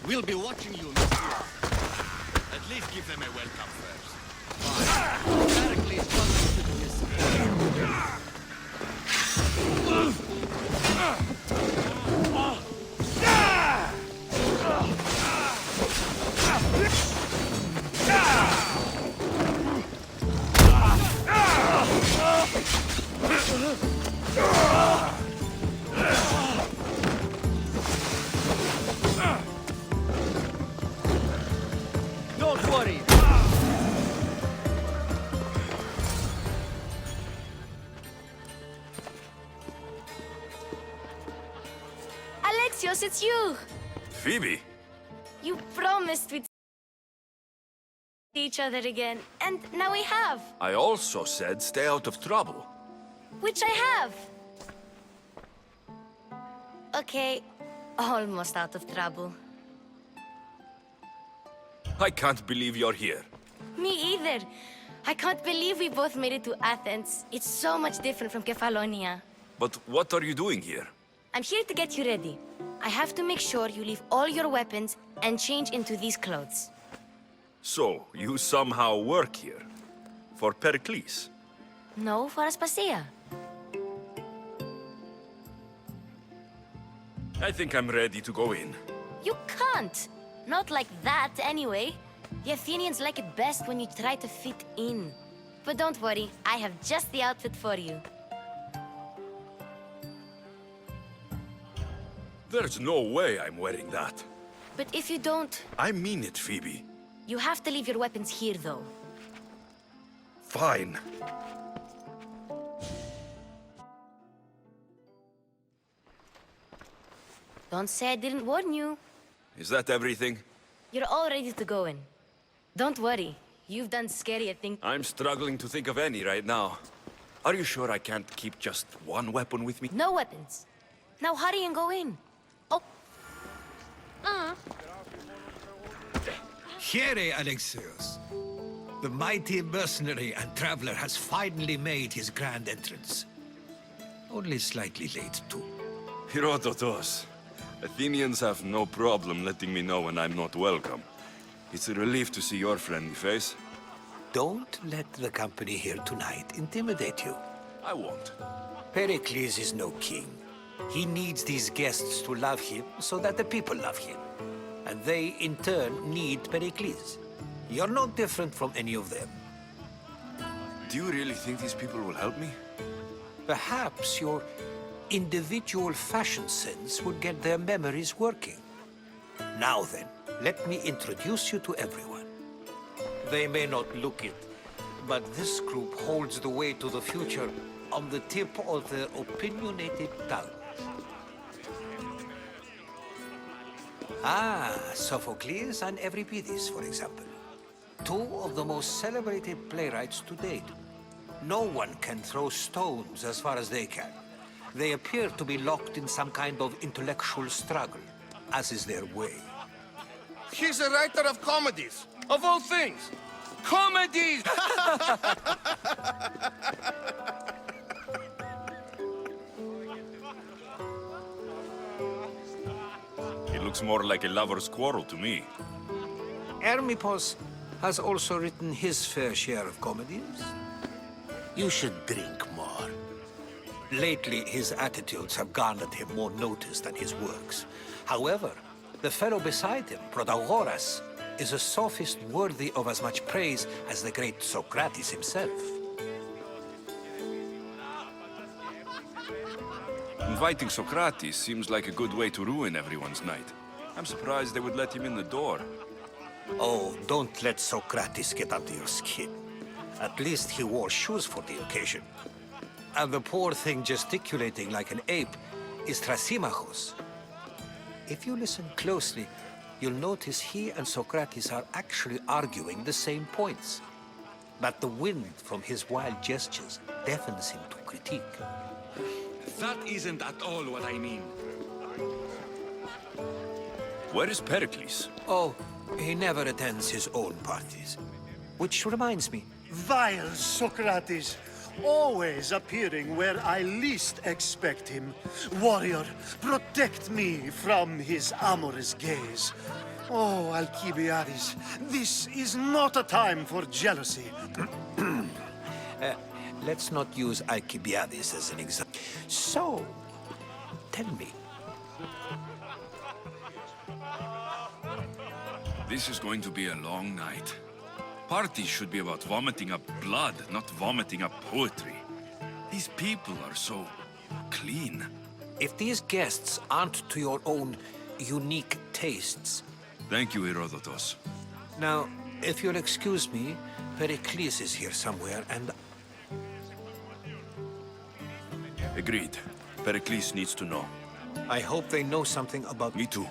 We'll be watching you, Messiah. At least give them a welcome first. Fine. Pericles wants to do this. Don't worry. Alexios, it's you! Phoebe? You promised we'd see each other again, and now we have. I also said stay out of trouble. Which I have. Okay, almost out of trouble. I can't believe you're here. Me either. I can't believe we both made it to Athens. It's so much different from Kefalonia. But what are you doing here? I'm here to get you ready. I have to make sure you leave all your weapons and change into these clothes. So, you somehow work here? For Pericles? No, for Aspasia. I think I'm ready to go in. You can't. Not like that, anyway. The Athenians like it best when you try to fit in. But don't worry, I have just the outfit for you. There's no way I'm wearing that. But if you don't... I mean it, Phoebe. You have to leave your weapons here, though. Fine. Don't say I didn't warn you. Is that everything? You're all ready to go in. Don't worry. You've done scarier things. I'm struggling to think of any right now. Are you sure I can't keep just one weapon with me? No weapons. Now hurry and go in. Oh. Here, Alexios. The mighty mercenary and traveler has finally made his grand entrance. Only slightly late, too. Herodotos. Athenians have no problem letting me know when I'm not welcome. It's a relief to see your friendly face. Don't let the company here tonight intimidate you. I won't. Pericles is no king. He needs these guests to love him so that the people love him. And they, in turn, need Pericles. You're no different from any of them. Do you really think these people will help me? Perhaps your individual fashion sense would get their memories working. Now then, let me introduce you to everyone. They may not look it, but this group holds the way to the future on the tip of their opinionated tongue. Sophocles and Euripides, for example. Two of the most celebrated playwrights to date. No one can throw stones as far as they can. They appear to be locked in some kind of intellectual struggle, as is their way. He's a writer of comedies, of all things. Comedies! It looks more like a lover's quarrel to me. Hermippos has also written his fair share of comedies. You should drink more. Lately, his attitudes have garnered him more notice than his works. However, the fellow beside him, Protagoras, is a sophist worthy of as much praise as the great Socrates himself. Inviting Socrates seems like a good way to ruin everyone's night. I'm surprised they would let him in the door. Oh, don't let Socrates get under your skin. At least he wore shoes for the occasion. And the poor thing gesticulating like an ape is Thrasymachos. If you listen closely, you'll notice he and Socrates are actually arguing the same points. But the wind from his wild gestures deafens him to critique. That isn't at all what I mean. Where is Pericles? Oh, he never attends his own parties. Which reminds me. Vile Socrates! Always appearing where I least expect him. Warrior, protect me from his amorous gaze. Oh, Alcibiades, this is not a time for jealousy. Let's not use Alcibiades as an example. So, tell me. This is going to be a long night. Parties should be about vomiting up blood, not vomiting up poetry. These people are so clean. If these guests aren't to your own unique tastes... Thank you, Herodotus. Now, if you'll excuse me, Pericles is here somewhere, and... Agreed. Pericles needs to know. I hope they know something about... Me too.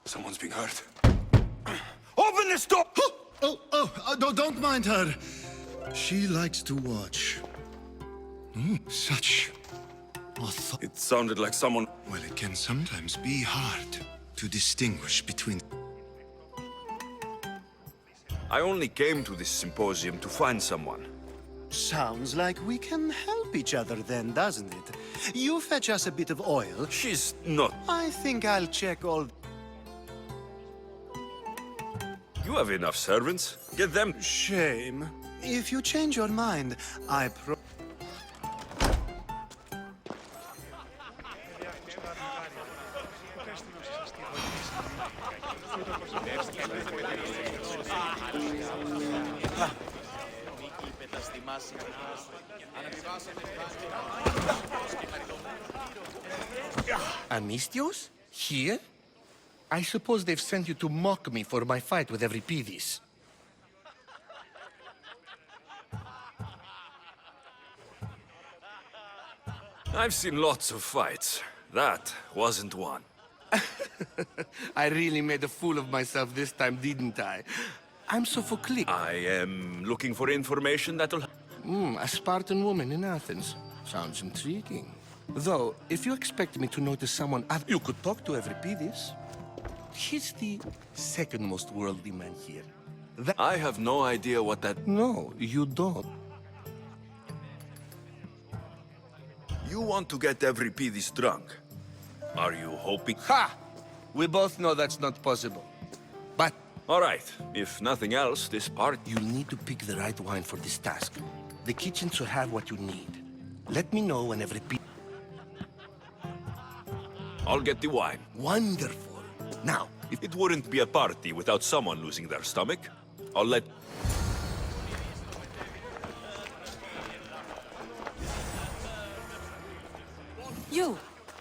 Someone's being hurt. Open this door! Don't mind her. She likes to watch. Such... It sounded like someone... Well, it can sometimes be hard to distinguish between... I only came to this symposium to find someone. Sounds like we can help each other then, doesn't it? You fetch us a bit of oil. She's not... I think I'll check all... You have enough servants. Get them... Shame. If you change your mind, I Amistios? Here? I suppose they've sent you to mock me for my fight with Euripides. I've seen lots of fights. That wasn't one. I really made a fool of myself this time, didn't I? I'm Sophocles. I am looking for information that'll... A Spartan woman in Athens. Sounds intriguing. Though, if you expect me to notice someone you could talk to Euripides. He's the second most worldly man here. I have no idea what that... No, you don't. You want to get Euripides drunk. Are you hoping... Ha! We both know that's not possible. But... All right. If nothing else, this part... You'll need to pick the right wine for this task. The kitchen should have what you need. Let me know when Euripides... I'll get the wine. Wonderful. Now, if it wouldn't be a party without someone losing their stomach, I'll let...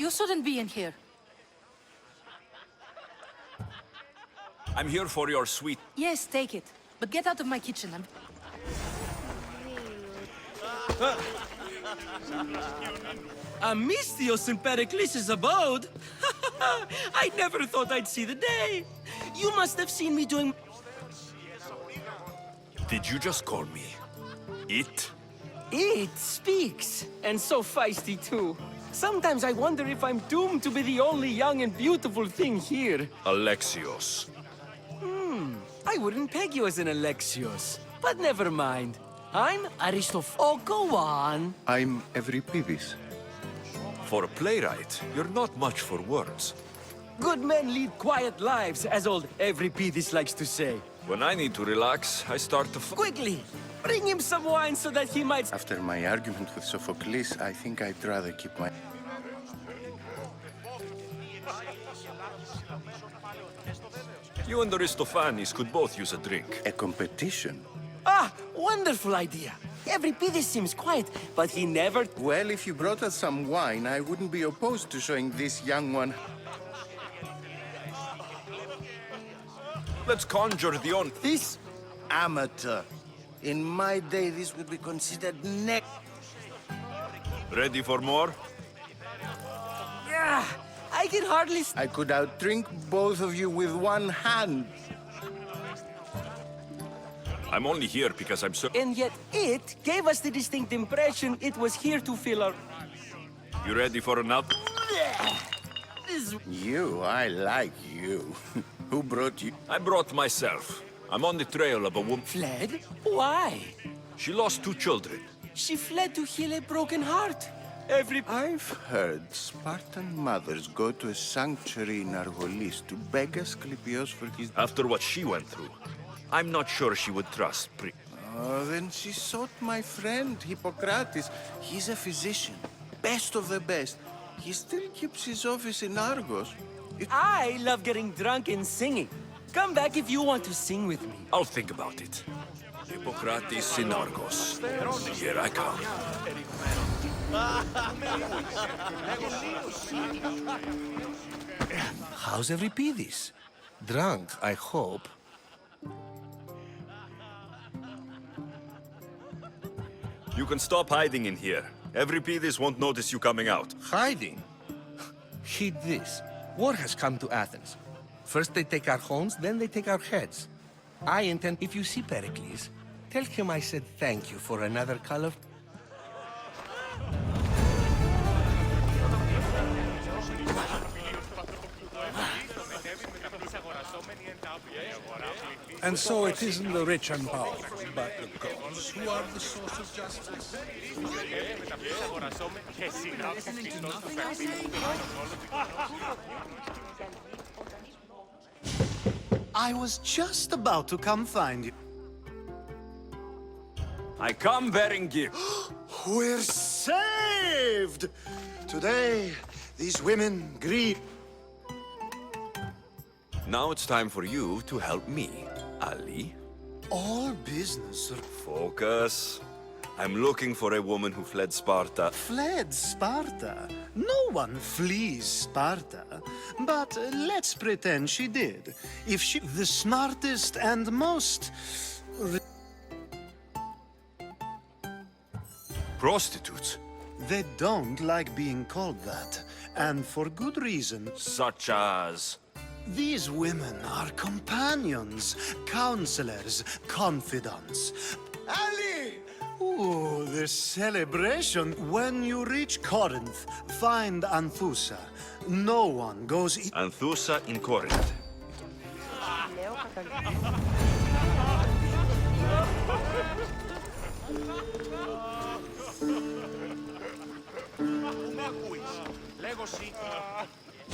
You shouldn't be in here. I'm here for your sweet... Yes, take it. But get out of my kitchen. Amistios in Pericles' abode? I never thought I'd see the day. You must have seen me doing... Did you just call me it? It speaks, and so feisty too. Sometimes I wonder if I'm doomed to be the only young and beautiful thing here. Alexios. I wouldn't peg you as an Alexios, but never mind. I'm Aristoph. Oh, go on. I'm Euripides. For a playwright, you're not much for words. Good men lead quiet lives, as old Euripides likes to say. When I need to relax, I start to... Quickly! Bring him some wine so that he might... After my argument with Sophocles, I think I'd rather keep my... You and Aristophanes could both use a drink. A competition? Ah, wonderful idea. Euripides seems quiet, but he never... Well, if you brought us some wine, I wouldn't be opposed to showing this young one... Let's conjure the on... This amateur. In my day, this would be considered neck. Ready for more? Yeah, I can hardly... I could outdrink both of you with one hand. I'm only here because I'm so... And yet it gave us the distinct impression it was here to fill our... You ready for an out? You, I like you. Who brought you? I brought myself. I'm on the trail of a woman. Fled? Why? She lost 2 children. She fled to heal a broken heart. I've heard Spartan mothers go to a sanctuary in Argolis to beg Asclepios for his... After what she went through, I'm not sure she would trust Oh, then she sought my friend, Hippocrates. He's a physician, best of the best. He still keeps his office in Argos. I love getting drunk and singing. Come back if you want to sing with me. I'll think about it. Hippocrates in Argos. Here I come. How's Euripides? Drunk, I hope. You can stop hiding in here. Euripides won't notice you coming out. Hiding? Heed this. War has come to Athens. First they take our homes, then they take our heads. I intend, if you see Pericles, tell him I said thank you for another cull of... And so it isn't the rich and powerful, but the gods who are the source of justice. I was just about to come find you. I come bearing gifts. We're saved! Today, these women grieve. Now it's time for you to help me, Ali. All business. Focus. I'm looking for a woman who fled Sparta. Fled Sparta? No one flees Sparta. But let's pretend she did. If she... the smartest and most... Prostitutes? They don't like being called that. And for good reason. Such as... These women are companions, counselors, confidants. Ali! Ooh, the celebration. When you reach Corinth, find Anthusa. No one goes... Anthusa in Corinth.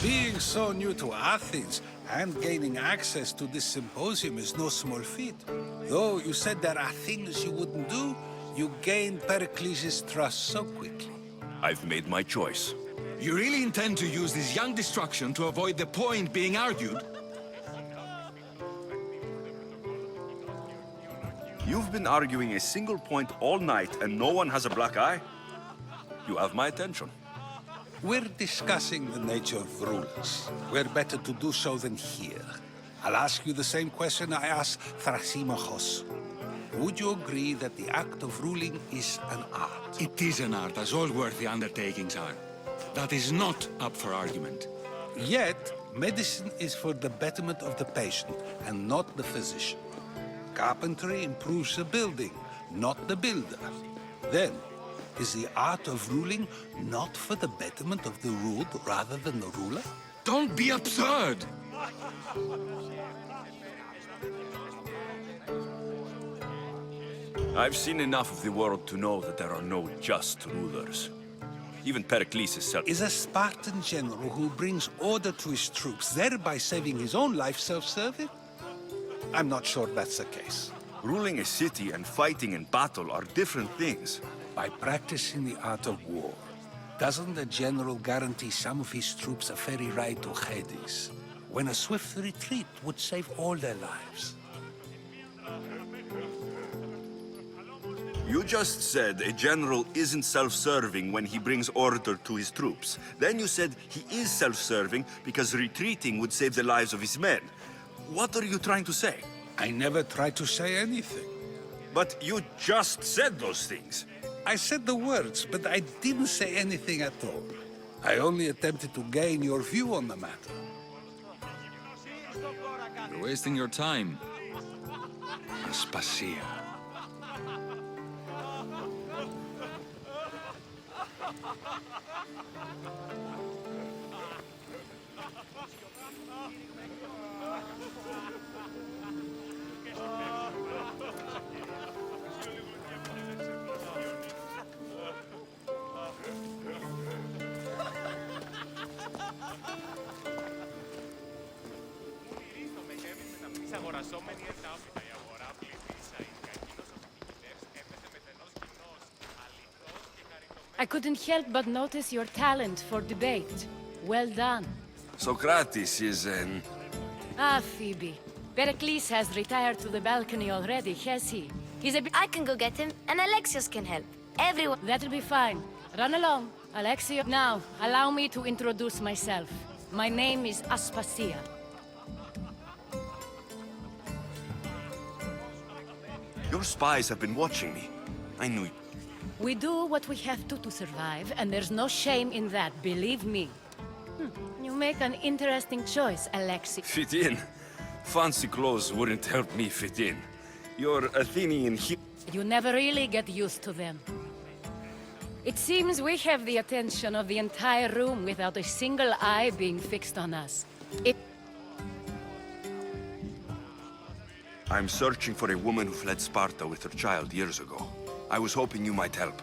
Being so new to Athens and gaining access to this symposium is no small feat. Though you said there are things you wouldn't do, you gained Pericles' trust so quickly. I've made my choice. You really intend to use this young destruction to avoid the point being argued? You've been arguing a single point all night and no one has a black eye? You have my attention. We're discussing the nature of rulers. Where better to do so than here? I'll ask you the same question I asked Thrasymachos. Would you agree that the act of ruling is an art? It is an art, as all worthy undertakings are. That is not up for argument. Yet, medicine is for the betterment of the patient and not the physician. Carpentry improves the building, not the builder. Then, is the art of ruling not for the betterment of the ruled rather than the ruler? Don't be absurd! I've seen enough of the world to know that there are no just rulers. Even Pericles is a Spartan general who brings order to his troops, thereby saving his own life self-serving? I'm not sure that's the case. Ruling a city and fighting in battle are different things. By practicing the art of war, doesn't the general guarantee some of his troops a ferry ride to Hades, when a swift retreat would save all their lives? You just said a general isn't self-serving when he brings order to his troops. Then you said he is self-serving because retreating would save the lives of his men. What are you trying to say? I never tried to say anything. But you just said those things. I said the words, but I didn't say anything at all. I only attempted to gain your view on the matter. You're wasting your time. Aspasia. I couldn't help but notice your talent for debate. Well done. Socrates is an... Ah, Phoebe. Pericles has retired to the balcony already, has he? He's a bit... I can go get him, and Alexios can help. Everyone... That'll be fine. Run along, Alexios. Now, allow me to introduce myself. My name is Aspasia. Your spies have been watching me. I knew... We do what we have to survive, and there's no shame in that, believe me. You make an interesting choice, Alexei. Fit in? Fancy clothes wouldn't help me fit in. Your Athenian You never really get used to them. It seems we have the attention of the entire room without a single eye being fixed on us. I'm searching for a woman who fled Sparta with her child years ago. I was hoping you might help.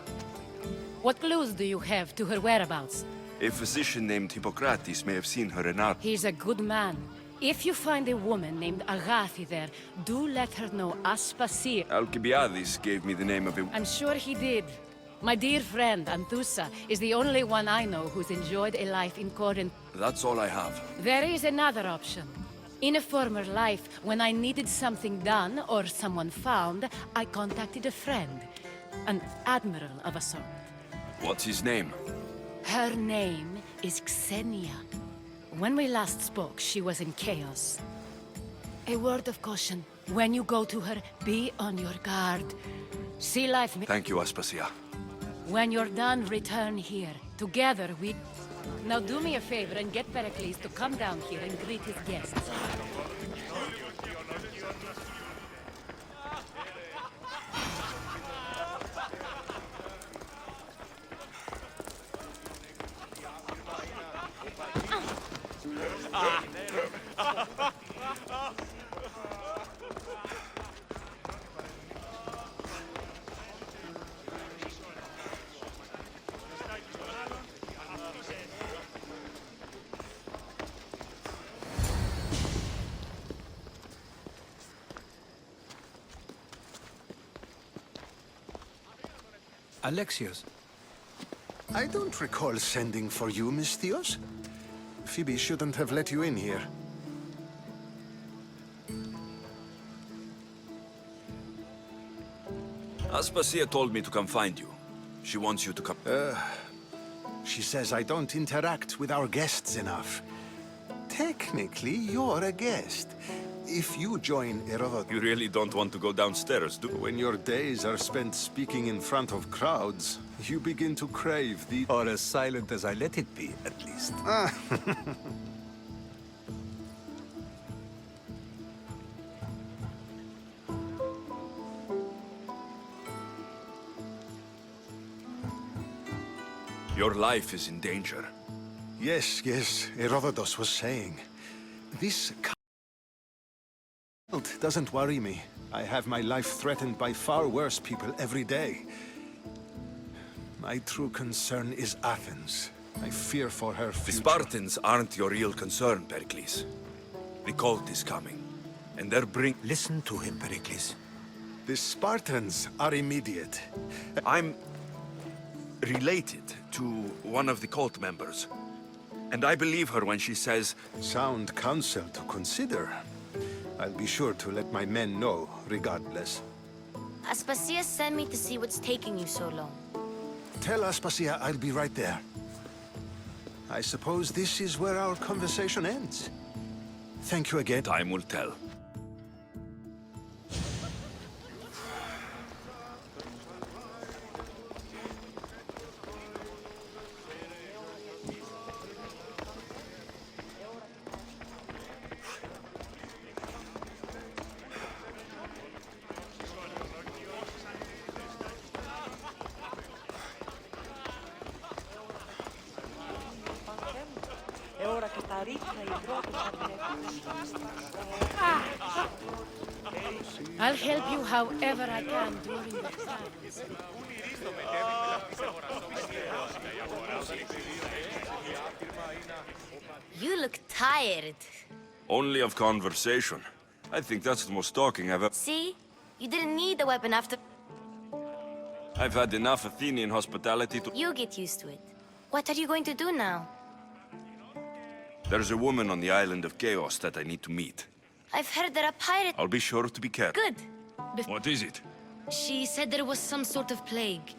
What clues do you have to her whereabouts? A physician named Hippocrates may have seen her in art. He's a good man. If you find a woman named Agathi there, do let her know Aspasia. Alcibiades gave me the name of a... I'm sure he did. My dear friend, Anthusa, is the only one I know who's enjoyed a life in Corinth. That's all I have. There is another option. In a former life, when I needed something done or someone found, I contacted a friend. An admiral of a sort. What's his name? Her name is Xenia. When we last spoke, she was in chaos. A word of caution. When you go to her, be on your guard. Sea life... Thank you, Aspasia. When you're done, return here. Together, we... Now do me a favor and get Pericles to come down here and greet his guests. Alexios. I don't recall sending for you, Misthios. Phoebe shouldn't have let you in here. Aspasia told me to come find you. She wants you to come... She says I don't interact with our guests enough. Technically, you're a guest. If you join Herodotus... You really don't want to go downstairs, do you? When your days are spent speaking in front of crowds, you begin to crave the... Or as silent as I let it be, at least. Your life is in danger. Yes, Herodotus was saying. This cult doesn't worry me. I have my life threatened by far worse people every day. My true concern is Athens. I fear for her future. The Spartans aren't your real concern, Pericles. The cult is coming, and they're Listen to him, Pericles. The Spartans are immediate. I'm related to one of the cult members. And I believe her when she says... Sound counsel to consider. I'll be sure to let my men know, regardless. Aspasia sent me to see what's taking you so long. Tell Aspasia I'll be right there. I suppose this is where our conversation ends. Thank you again. Time will tell. I'll help you however I can during the travels. You look tired. Only of conversation. I think that's the most talking I've ever... See? You didn't need the weapon after... I've had enough Athenian hospitality to... You get used to it. What are you going to do now? There's a woman on the island of Chaos that I need to meet. I've heard that a pirate... I'll be sure to be careful. Good. What is it? She said there was some sort of plague.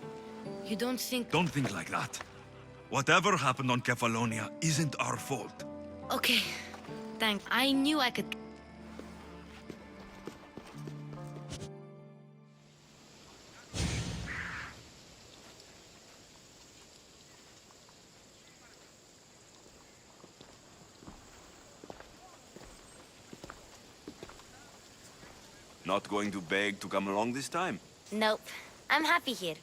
You don't think... Don't think like that. Whatever happened on Kefalonia isn't our fault. Okay. Thanks. I knew I could... Not going to beg to come along this time? Nope. I'm happy here.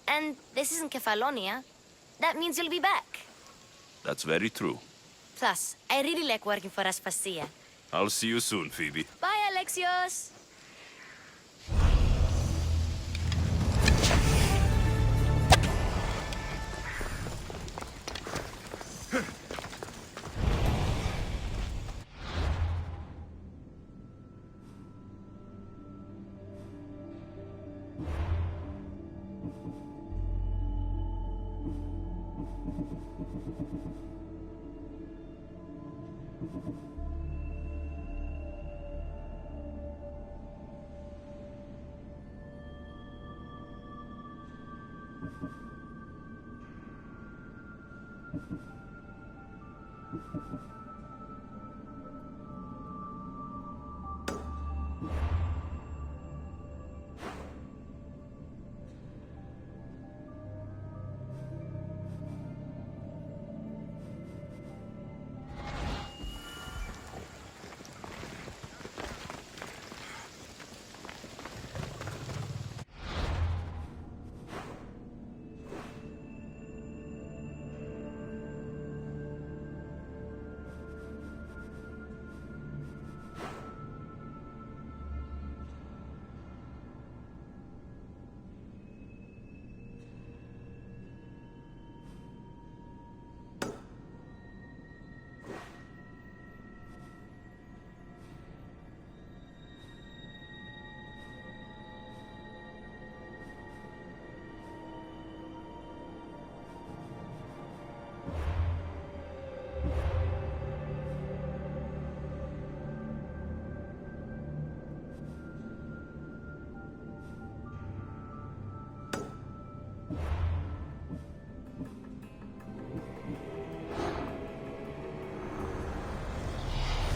And this isn't Kefalonia. That means you'll be back. That's very true. Plus, I really like working for Aspasia. I'll see you soon, Phoebe. Bye, Alexios!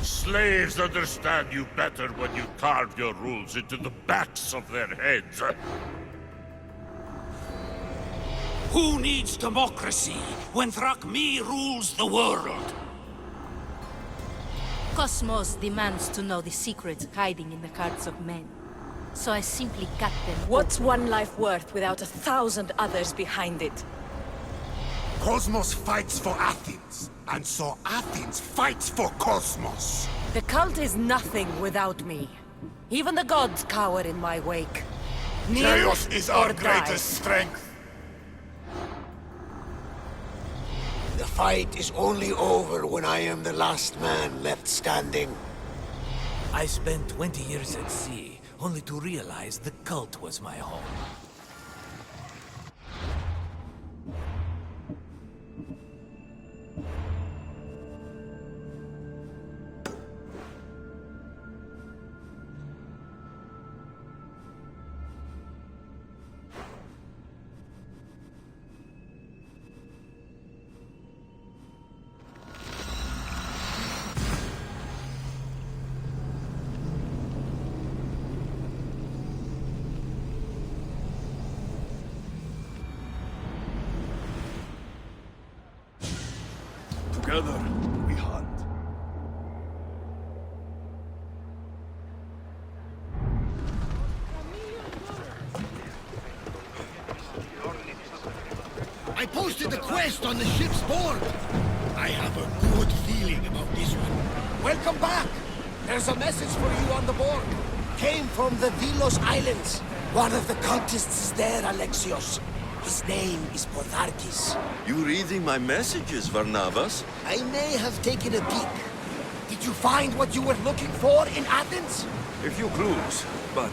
Slaves understand you better when you carve your rules into the backs of their heads. Who needs democracy when Thrakmi rules the world? Cosmos demands to know the secrets hiding in the hearts of men. So I simply cut them. What's one life worth without 1,000 others behind it? Cosmos fights for Athens, and so Athens fights for Cosmos. The cult is nothing without me. Even the gods cower in my wake. Kneel Chaos is our or die. greatest strength. The fight is only over when I am the last man left standing. I spent 20 years at sea, only to realize the cult was my home. Together, we hunt. I posted the quest on the ship's board. I have a good feeling feeling about this one. Welcome back! There's a message for you on the board. Came from the Vilos Islands. One of the cultists is there, Alexios. His name is Portharkis. You reading my messages, Varnavas? I may have taken a peek. Did you find what you were looking for in Athens? A few clues, but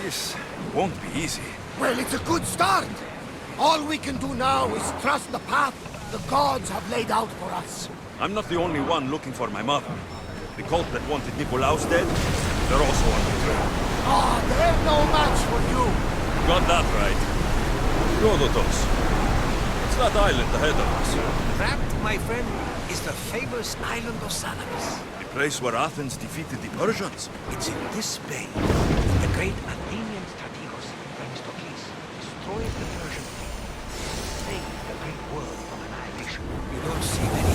this won't be easy. Well, it's a good start. All we can do now is trust the path the gods have laid out for us. I'm not the only one looking for my mother. The cult that wanted Nikolaos dead, they're also on the trail. Ah, they're no match for you. Got that right. Rhodotos. It's that island ahead of us. That, my friend, is the famous island of Salamis. The place where Athens defeated the Persians. It's in this bay that the great Athenian strategos Themistocles destroyed the Persian fleet, saved the great world from annihilation. You don't see many